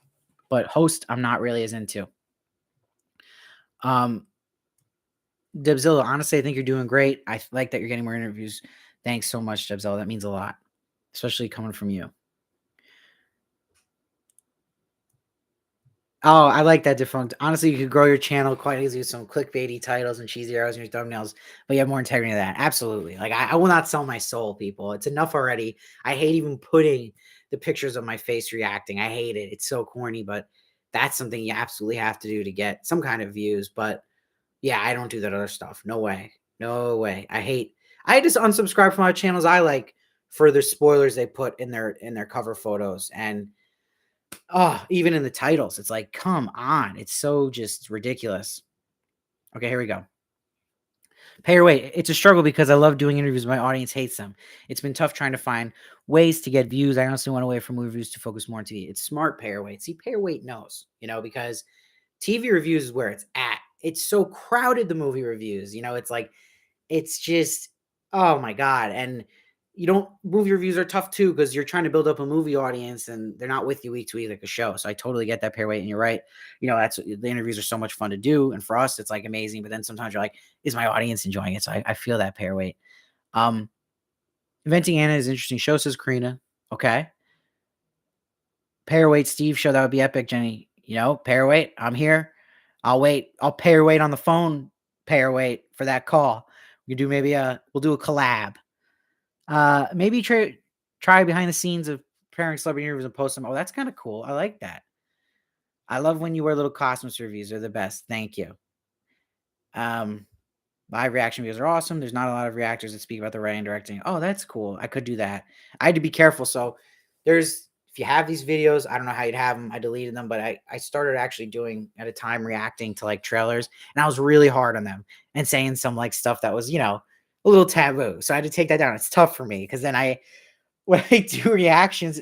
But host, I'm not really as into. Debzilla, honestly, I think you're doing great. I like that you're getting more interviews. Thanks so much, Debzilla. That means a lot, especially coming from you. Oh, I like that defunct. Honestly, you could grow your channel quite easily with some clickbaity titles and cheesy arrows in your thumbnails, but you have more integrity than that. Absolutely. Like, I will not sell my soul, people. It's enough already. I hate even putting the pictures of my face reacting. I hate it. It's so corny, but that's something you absolutely have to do to get some kind of views. But yeah, I don't do that other stuff. No way. No way. I just unsubscribe from my channels I like for the spoilers they put in their cover photos. And oh, even in the titles, it's like, come on. It's so just ridiculous. Okay, here we go. Pay your weight. It's a struggle because I love doing interviews. My audience hates them. It's been tough trying to find ways to get views. I honestly went away from movie reviews to focus more on TV. It's smart, pay your weight. See, pay your weight knows, because TV reviews is where it's at. It's so crowded, the movie reviews. It's like, it's just, oh my God. And movie reviews are tough too because you're trying to build up a movie audience and they're not with you week to week like a show. So I totally get that, pair weight. And you're right. That's the interviews are so much fun to do. And for us, it's like amazing. But then sometimes you're like, is my audience enjoying it? So I feel that, pair weight. Inventing Anna is an interesting show, says Karina. Okay. Pair weight, Steve show. That would be epic, Jenny. Pair weight. I'm here. I'll wait. I'll pay her weight on the phone. Pay her weight for that call. We do we'll do a collab. Maybe try behind the scenes of preparing celebrity interviews and post them. Oh, that's kind of cool. I like that. I love when you wear little costumes reviews. They're the best. Thank you. Live reaction videos are awesome. There's not a lot of reactors that speak about the writing and directing. Oh, that's cool. I could do that. I had to be careful. So if you have these videos, I don't know how you'd have them. I deleted them, but I started actually doing at a time reacting to like trailers, and I was really hard on them and saying some like stuff that was, a little taboo. So I had to take that down. It's tough for me because then when I do reactions,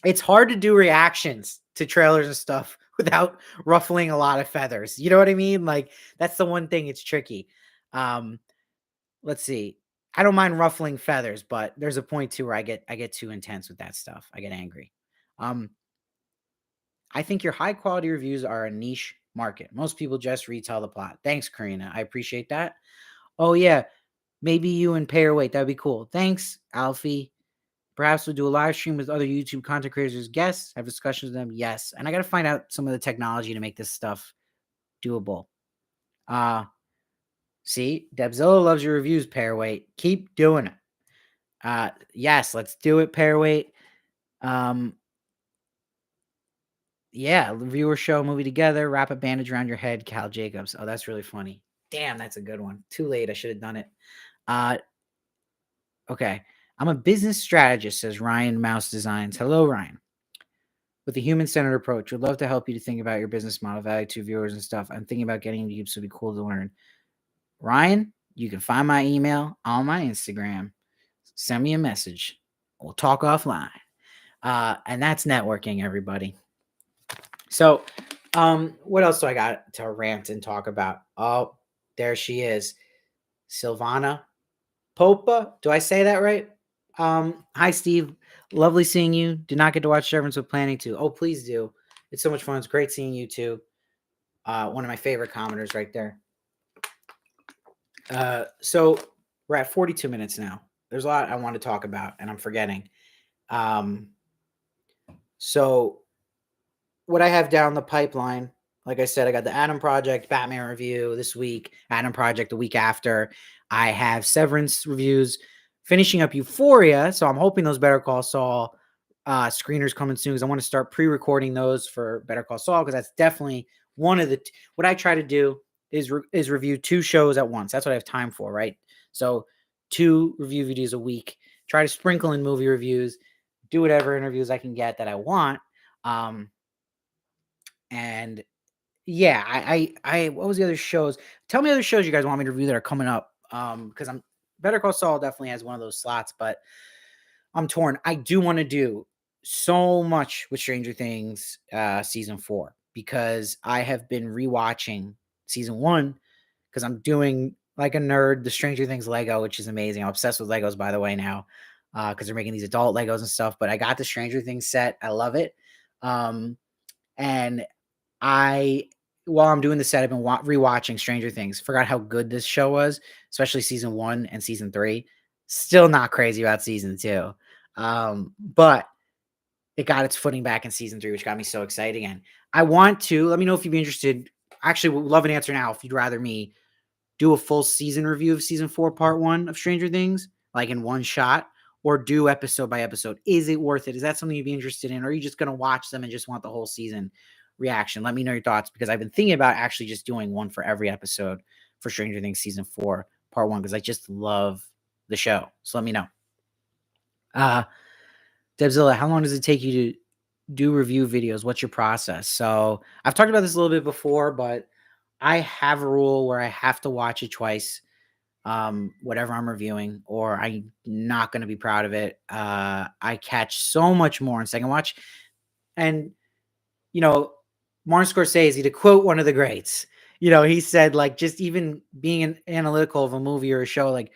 it's hard to do reactions to trailers and stuff without ruffling a lot of feathers. You know what I mean? Like that's the one thing, it's tricky. Let's see. I don't mind ruffling feathers, but there's a point too where I get too intense with that stuff. I get angry. I think your high quality reviews are a niche market. Most people just retell the plot. Thanks, Karina. I appreciate that. Oh yeah, maybe you and pay your weight. That'd be cool. Thanks, Alfie. Perhaps we'll do a live stream with other YouTube content creators as guests, have discussions with them. Yes. And I got to find out some of the technology to make this stuff doable. See, Debzilla loves your reviews, Pairweight. Keep doing it. Yes, let's do it, Pairweight. Yeah, reviewer show movie together, wrap a bandage around your head, Cal Jacobs. Oh, that's really funny. Damn, that's a good one. Too late. I should have done it. Okay. I'm a business strategist, says Ryan Mouse Designs. Hello, Ryan. With a human-centered approach, would love to help you to think about your business model, value to viewers and stuff. I'm thinking about getting into YouTube, so it'd be cool to learn. Ryan, you can find my email on my Instagram. Send me a message. We'll talk offline. And that's networking, everybody. So, what else do I got to rant and talk about? Oh, there she is. Silvana Popa. Do I say that right? Hi, Steve. Lovely seeing you. Did not get to watch Severance, but planning to. Oh, please do. It's so much fun. It's great seeing you too. One of my favorite commenters right there. So we're at 42 minutes now. There's a lot I want to talk about, and I'm forgetting. So what I have down the pipeline, like I said, I got the Adam Project Batman review this week, Adam Project the week after. I have Severance reviews, finishing up Euphoria. So I'm hoping those Better Call Saul screeners coming soon because I want to start pre-recording those for Better Call Saul because that's definitely one of what I try to do is review 2 shows at once. That's what I have time for, right? So 2 review videos a week. Try to sprinkle in movie reviews, do whatever interviews I can get that I want. And yeah, I what was the other shows? Tell me other shows you guys want me to review that are coming up. Because Better Call Saul definitely has one of those slots, but I'm torn. I do want to do so much with Stranger Things season 4 because I have been rewatching season 1 because I'm doing like a nerd the Stranger Things Lego, which is amazing. I'm obsessed with Legos, by the way, now because they're making these adult Legos and stuff. But I got the Stranger Things set. I love it. And while I'm doing the set, I've been rewatching Stranger Things. Forgot how good this show was, especially season 1 and season 3. Still not crazy about season 2. But it got its footing back in season 3, which got me so excited again. I want to, let me know if you'd be interested. Actually, would love an answer now if you'd rather me do a full season review of season 4, part 1 of Stranger Things, like in one shot, or do episode by episode. Is it worth it? Is that something you'd be interested in? Or are you just going to watch them and just want the whole season reaction? Let me know your thoughts because I've been thinking about actually just doing one for every episode for Stranger Things season 4, part 1, because I just love the show. So let me know. Debzilla, how long does it take you to do review videos? What's your process? So I've talked about this a little bit before, but I have a rule where I have to watch it twice, whatever I'm reviewing, or I'm not gonna be proud of it. I catch so much more on second watch, and, you know, Martin Scorsese, to quote one of the greats, he said, like, just even being analytical of a movie or a show, like,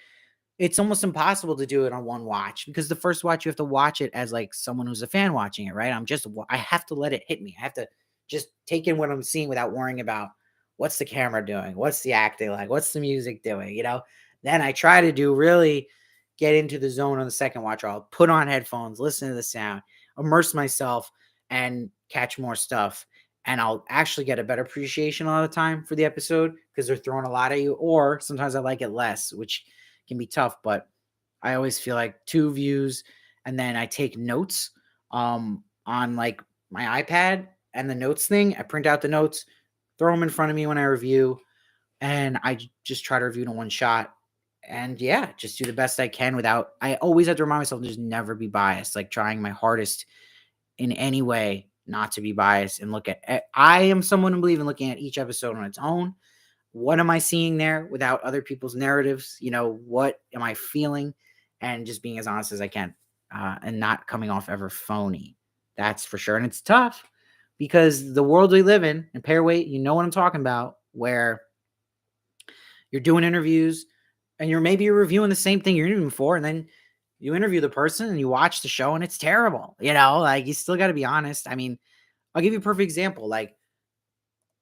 it's almost impossible to do it on one watch because the first watch you have to watch it as like someone who's a fan watching it, right? I have to let it hit me. I have to just take in what I'm seeing without worrying about what's the camera doing, what's the acting like, what's the music doing. Then I try to do really get into the zone on the second watch. Or I'll put on headphones, listen to the sound, immerse myself, and catch more stuff. And I'll actually get a better appreciation a lot of the time for the episode because they're throwing a lot at you. Or sometimes I like it less, which can be tough, but I always feel like 2 views, and then I take notes, on, like, my iPad and the notes thing. I print out the notes, throw them in front of me when I review, and just try to review in one shot. And, yeah, just do the best I can without I always have to remind myself to just never be biased, like, trying my hardest in any way not to be biased and look at I am someone who believes in looking at each episode on its own. What am I seeing there without other people's narratives? What am I feeling? And just being as honest as I can, and not coming off ever phony. That's for sure. And it's tough because the world we live in, and pair weight, you know what I'm talking about, where you're doing interviews and you're reviewing the same thing you're interviewing for, and then you interview the person and you watch the show and it's terrible. Like you still got to be honest. I mean, I'll give you a perfect example. Like,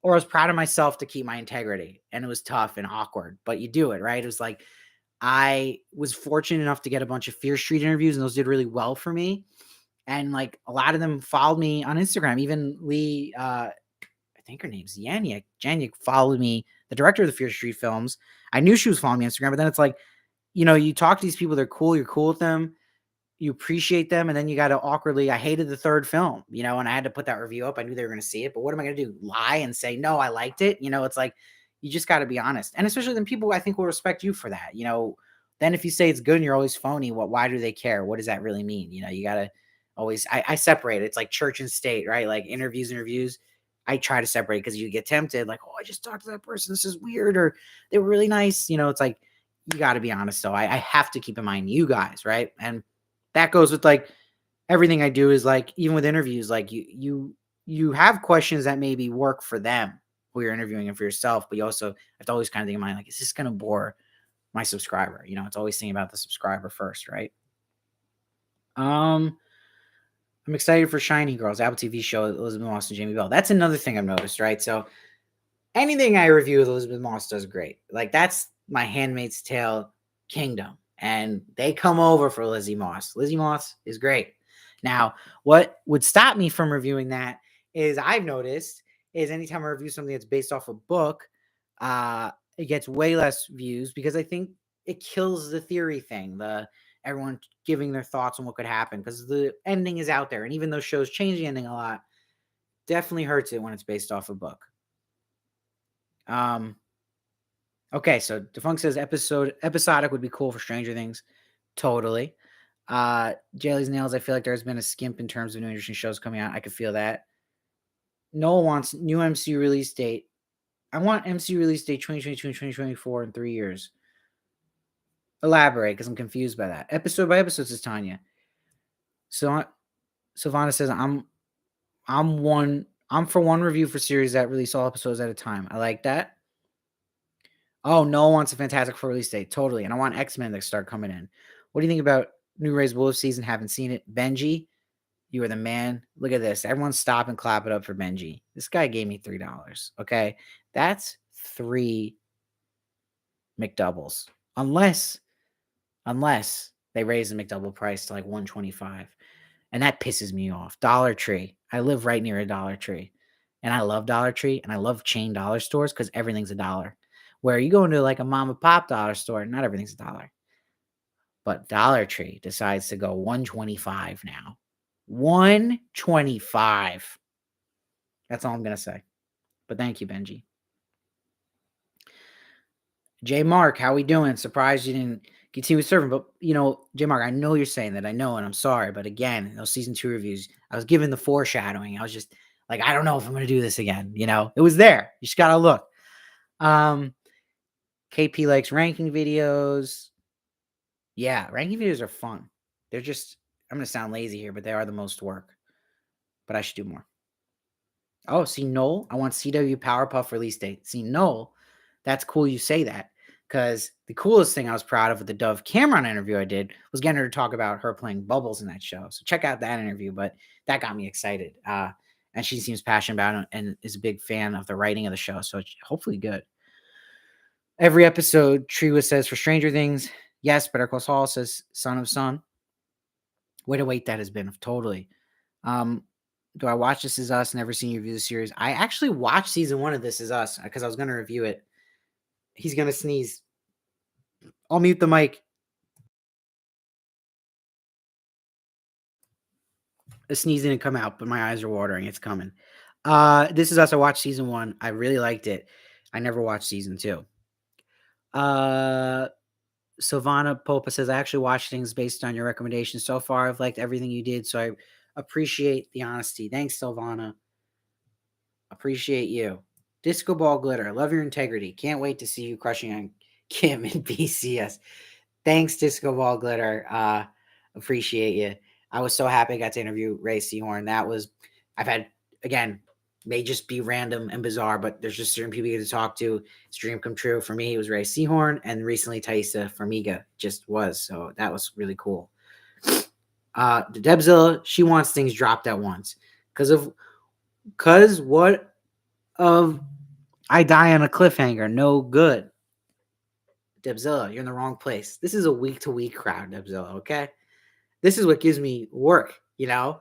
or I was proud of myself to keep my integrity, and it was tough and awkward, but you do it, right? It was like I was fortunate enough to get a bunch of Fear Street interviews, and those did really well for me. And like a lot of them followed me on Instagram. Even Lee, I think her name's Yanya. Janya followed me, the director of the Fear Street films. I knew she was following me on Instagram, but then it's like, you talk to these people, they're cool, you're cool with them, you appreciate them, and then you got to awkwardly, I hated the third film, and I had to put that review up. I knew they were going to see it, but what am I going to do? Lie and say, no, I liked it. It's like, you just got to be honest. And especially then people, I think, will respect you for that. Then if you say it's good and you're always phony, why do they care? What does that really mean? You got to always, I separate it. It's like church and state, right? Like interviews and reviews. I try to separate because you get tempted, like, oh, I just talked to that person. This is weird. Or they were really nice. It's like, you got to be honest. So I have to keep in mind you guys, right? And that goes with like everything I do is like, even with interviews, like you have questions that maybe work for them who you're interviewing and for yourself, but you also have to always kind of think in mind, like, is this going to bore my subscriber? It's always thinking about the subscriber first, right? I'm excited for Shiny Girls, Apple TV show, Elizabeth Moss and Jamie Bell. That's another thing I've noticed, right? So anything I review with Elizabeth Moss does great. Like that's my Handmaid's Tale kingdom. And they come over for Lizzie Moss. Lizzie Moss is great. Now, what would stop me from reviewing that is I've noticed is anytime I review something that's based off a book, it gets way less views because I think it kills the theory thing, the everyone giving their thoughts on what could happen because the ending is out there. And even though shows change the ending a lot, definitely hurts it when it's based off a book. Okay, so Defunk says episodic would be cool for Stranger Things. Totally. Jaylee's Nails, I feel like there's been a skimp in terms of new interesting shows coming out. I could feel that. Noah wants new MCU release date. I want MCU release date 2022 and 2024 in 3 years. Elaborate, because I'm confused by that. Episode by episode, says Tanya. So Savannah says I'm for one review for series that release all episodes at a time. I like that. Oh, Noah wants a Fantastic Four release date. Totally. And I want X-Men to start coming in. What do you think about New Ray's Wolf season? Haven't seen it. Benji, you are the man. Look at this. Everyone stop and clap it up for Benji. This guy gave me $3. Okay. That's 3 McDoubles. Unless they raise the McDouble price to like $125. And that pisses me off. Dollar Tree. I live right near a Dollar Tree. And I love Dollar Tree. And I love chain dollar stores because everything's $1. Where you go into like a mom and pop dollar store, not everything's $1. But Dollar Tree decides to go $125 now. $125. That's all I'm going to say. But thank you, Benji. J Mark, how we doing? Surprised you didn't continue serving. But, J Mark, I know you're saying that. I know, and I'm sorry. But again, those season 2 reviews, I was given the foreshadowing. I was just like, I don't know if I'm going to do this again. It was there. You just got to look. Um, KP likes ranking videos. Yeah, ranking videos are fun. They're just I'm gonna sound lazy here, but they are the most work. But I should do more. Oh, see, Noel, I want CW Powerpuff release date. See, Noel, that's cool you say that. Because the coolest thing I was proud of with the Dove Cameron interview I did was getting her to talk about her playing Bubbles in that show. So check out that interview, but that got me excited. And she seems passionate about it and is a big fan of the writing of the show. So it's hopefully good. Every episode, Triwa says for Stranger Things, yes, Better Call Saul says Son of Son. Way to wait that has been. Totally. Um, do I watch This Is Us? Never seen you review the series. I actually watched season 1 of This Is Us because I was going to review it. He's going to sneeze. I'll mute the mic. The sneeze didn't come out, but my eyes are watering. It's coming. This Is Us. I watched season 1. I really liked it. I never watched season 2. Silvana Popa says, I actually watched things based on your recommendations. So far, I've liked everything you did, so I appreciate the honesty. Thanks, Silvana. Appreciate you. Disco Ball Glitter. Love your integrity. Can't wait to see you crushing on Kim and BCS. Thanks, Disco Ball Glitter. Appreciate you. I was so happy I got to interview Ray Seahorn. I've had, again, may just be random and bizarre, but there's just certain people you get to talk to. It's a dream come true. For me, it was Ray Seahorn, and recently Thaisa Farmiga just was. So that was really cool. The Debzilla, she wants things dropped at once. Because what of I die on a cliffhanger? No good. Debzilla, you're in the wrong place. This is a week-to-week crowd, Debzilla, okay? This is what gives me work, you know?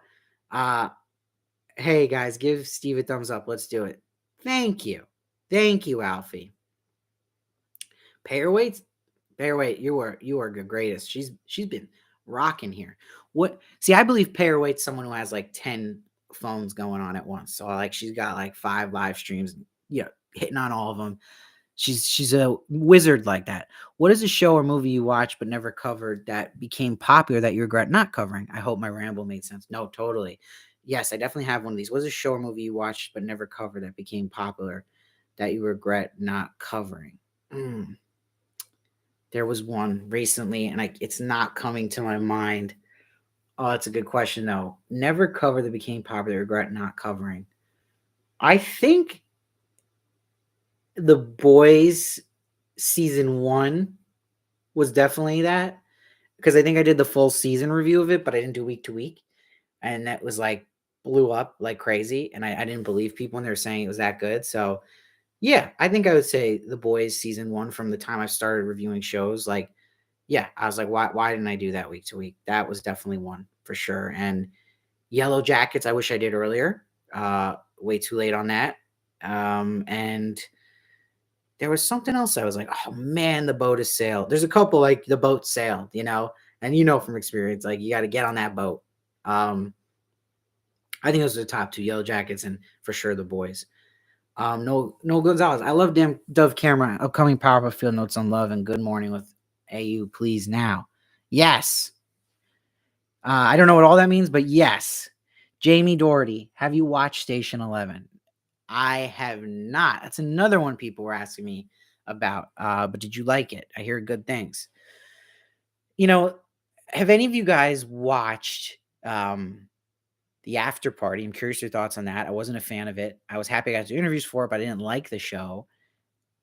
Hey, guys, give Steve a thumbs up. Let's do it. Thank you. Thank you, Alfie. Pairweight, you are the greatest. She's been rocking here. What? See, I believe Pairweight's someone who has like 10 phones going on at once. So like she's got like 5 live streams, hitting on all of them. She's a wizard like that. What is a show or movie you watched but never covered that became popular that you regret not covering? I hope my ramble made sense. No, totally. Yes, I definitely have one of these. What is a show or movie you watched but never covered that became popular that you regret not covering? There was one recently, and it's not coming to my mind. Oh, that's a good question, though. Never covered that became popular, regret not covering. I think The Boys season 1 was definitely that, because I think I did the full season review of it, but I didn't do week to week, and that was like blew up like crazy, and I didn't believe people when they were saying it was that good. So yeah, I think I would say The Boys season 1 from the time I started reviewing shows. Like, yeah, I was like, why didn't I do that week to week? That was definitely one for sure. And Yellow Jackets, I wish I did earlier. Way too late on that. And there was something else I was like, oh man, the boat has sailed. There's a couple like the boat sailed, and from experience, like you got to get on that boat. I think those are the top 2, Yellow Jackets and for sure The Boys. No Gonzalez. I love damn Dove Cameron. Upcoming Powerpuff Field Notes on Love and Good Morning with AU, please now. Yes. I don't know what all that means, but yes. Jamie Doherty, have you watched Station 11? I have not. That's another one people were asking me about. But did you like it? I hear good things. Have any of you guys watched The After Party? I'm curious your thoughts on that. I wasn't a fan of it. I was happy I got to do interviews for it, but I didn't like the show.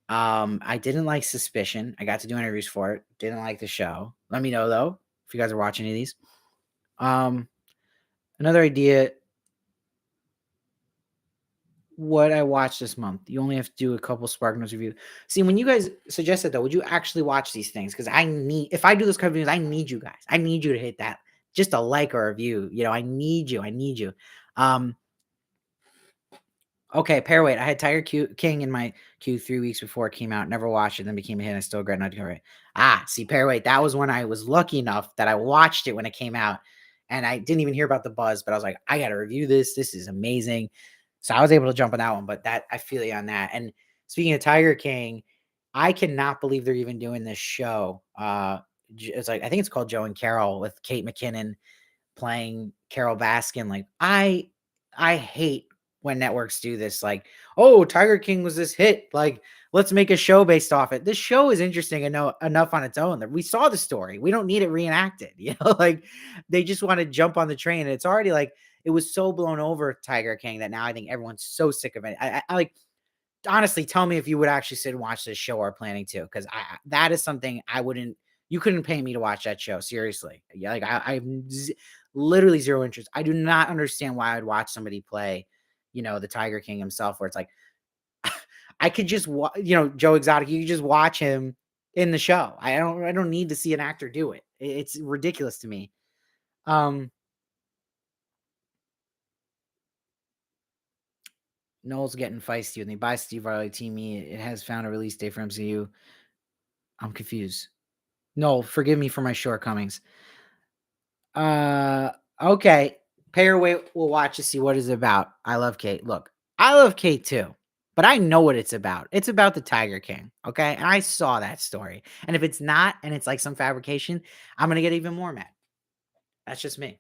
I didn't like Suspicion. I got to do interviews for it. Didn't like the show. Let me know though if you guys are watching any of these. Another idea. What I watched this month. You only have to do a couple Spark Notes review. See, when you guys suggest that though, would you actually watch these things? Because if I do this kind of videos, I need you guys. I need you to hit that. Just a like or a review. I need you. I need you. Okay, Pairweight. I had King in my queue 3 weeks before it came out. Never watched it, then became a hit. I still regret not doing it. See, Pairweight. That was when I was lucky enough that I watched it when it came out, and I didn't even hear about the buzz. But I was like, I got to review this. This is amazing. So I was able to jump on that one. But I feel you on that. And speaking of Tiger King, I cannot believe they're even doing this show. It's like I think it's called Joe and Carol with Kate McKinnon playing Carol Baskin. Like I hate when networks do this, like, oh, Tiger King was this hit, like, let's make a show based off it. This show is interesting enough on its own that we saw the story. We don't need it reenacted. Like they just want to jump on the train. And it's already like it was so blown over Tiger King that now I think everyone's so sick of it. I like honestly tell me if you would actually sit and watch this show or planning to, because that is something I wouldn't. You couldn't pay me to watch that show seriously. Yeah, like I have literally zero interest. I do not understand why I'd watch somebody play, the Tiger King himself, where it's like I could just Joe Exotic. You could just watch him in the show. I don't need to see an actor do it. It's ridiculous to me. Noel's getting feisty with me. Bye, Steve Varley. Team me. It has found a release date for MCU. I'm confused. No, forgive me for my shortcomings. Uh, okay. Pay her way. We'll watch to see what it's about. I love Kate. Look, I love Kate too, but I know what it's about. It's about the Tiger King. Okay. And I saw that story. And if it's not, and it's like some fabrication, I'm going to get even more mad. That's just me.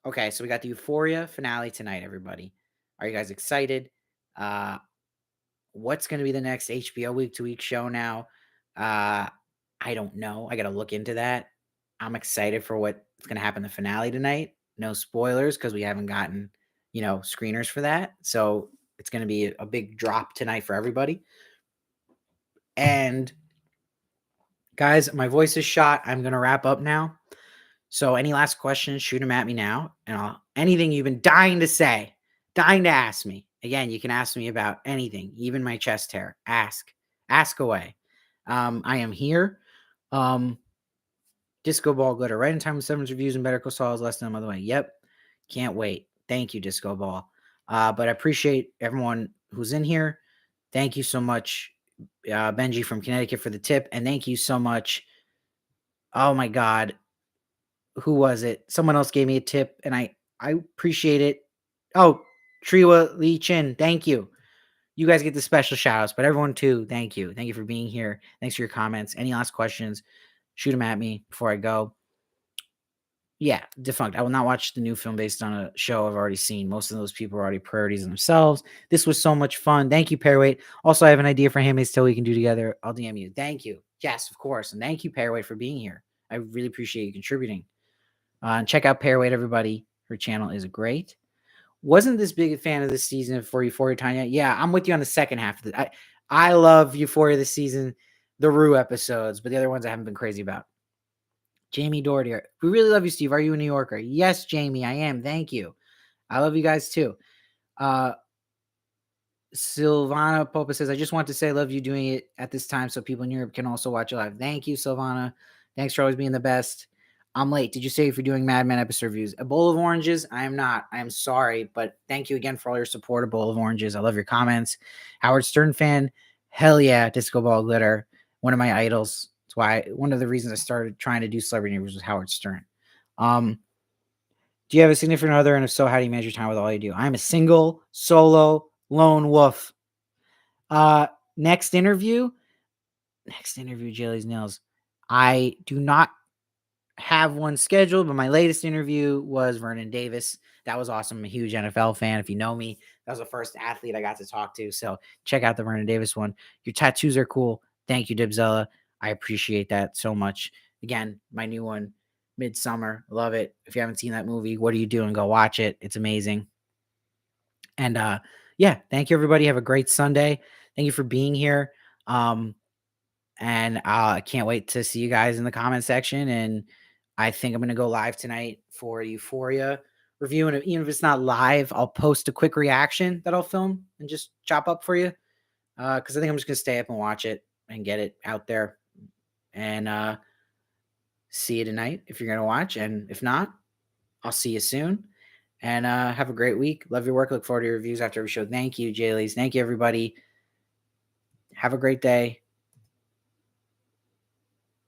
Okay. So we got the Euphoria finale tonight, everybody. Are you guys excited? What's going to be the next HBO week to week show now? I don't know. I got to look into that. I'm excited for what's going to happen in the finale tonight. No spoilers because we haven't gotten, screeners for that. So it's going to be a big drop tonight for everybody. And guys, my voice is shot. I'm going to wrap up now. So any last questions, shoot them at me now. And anything you've been dying to say, dying to ask me. Again, you can ask me about anything, even my chest hair. Ask away. I am here. Disco Ball Glitter, right in time with 7's reviews and Better Call Saul is less than a month away. Yep. Can't wait. Thank you, Disco Ball. But I appreciate everyone who's in here. Thank you so much, Benji from Connecticut, for the tip. And thank you so much. Oh my God. Who was it? Someone else gave me a tip and I appreciate it. Oh, Triwa Lee Chin. Thank you. You guys get the special shout outs, but everyone too. Thank you. Thank you for being here. Thanks for your comments. Any last questions? Shoot them at me before I go. Yeah, Defunct. I will not watch the new film based on a show I've already seen. Most of those people are already priorities in themselves. This was so much fun. Thank you, Pairweight. Also, I have an idea for Handmaid's Tale we can do together. I'll DM you. Thank you. Yes, of course. And thank you, Pairweight, for being here. I really appreciate you contributing. And check out Pairweight, everybody. Her channel is great. Wasn't this big a fan of this season for Euphoria, Tanya? Yeah, I'm with you on the second half of it. I love Euphoria this season, the Rue episodes, but the other ones I haven't been crazy about. Jamie Doherty, we really love you, Steve. Are you a New Yorker? Yes, Jamie, I am. Thank you. I love you guys too. Silvana Popa says, I just want to say I love you doing it at this time so people in Europe can also watch it live. Thank you, Silvana. Thanks for always being the best. I'm late. Did you say if you're doing Mad Men episode reviews? A bowl of oranges? I am not. I am sorry, but thank you again for all your support. A bowl of oranges. I love your comments. Howard Stern fan. Hell yeah, Disco Ball Glitter. One of my idols. That's why one of the reasons I started trying to do celebrity interviews was Howard Stern. Do you have a significant other? And if so, how do you manage your time with all you do? I'm a single, solo, lone wolf. Next interview, Jelly's Nails. I do not have one scheduled, but my latest interview was Vernon Davis. That was awesome. I'm a huge NFL fan. If you know me, that was the first athlete I got to talk to. So check out the Vernon Davis one. Your tattoos are cool. Thank you, Dibzella. I appreciate that so much. Again, my new one, Midsummer. Love it. If you haven't seen that movie, what are you doing? Go watch it. It's amazing. And yeah, thank you, everybody. Have a great Sunday. Thank you for being here. And I can't wait to see you guys in the comment section. And I think I'm going to go live tonight for Euphoria review. And even if it's not live, I'll post a quick reaction that I'll film and just chop up for you. Because I think I'm just going to stay up and watch it and get it out there. And see you tonight if you're going to watch. And if not, I'll see you soon. And have a great week. Love your work. Look forward to your reviews after every show. Thank you, Jaylees. Thank you, everybody. Have a great day.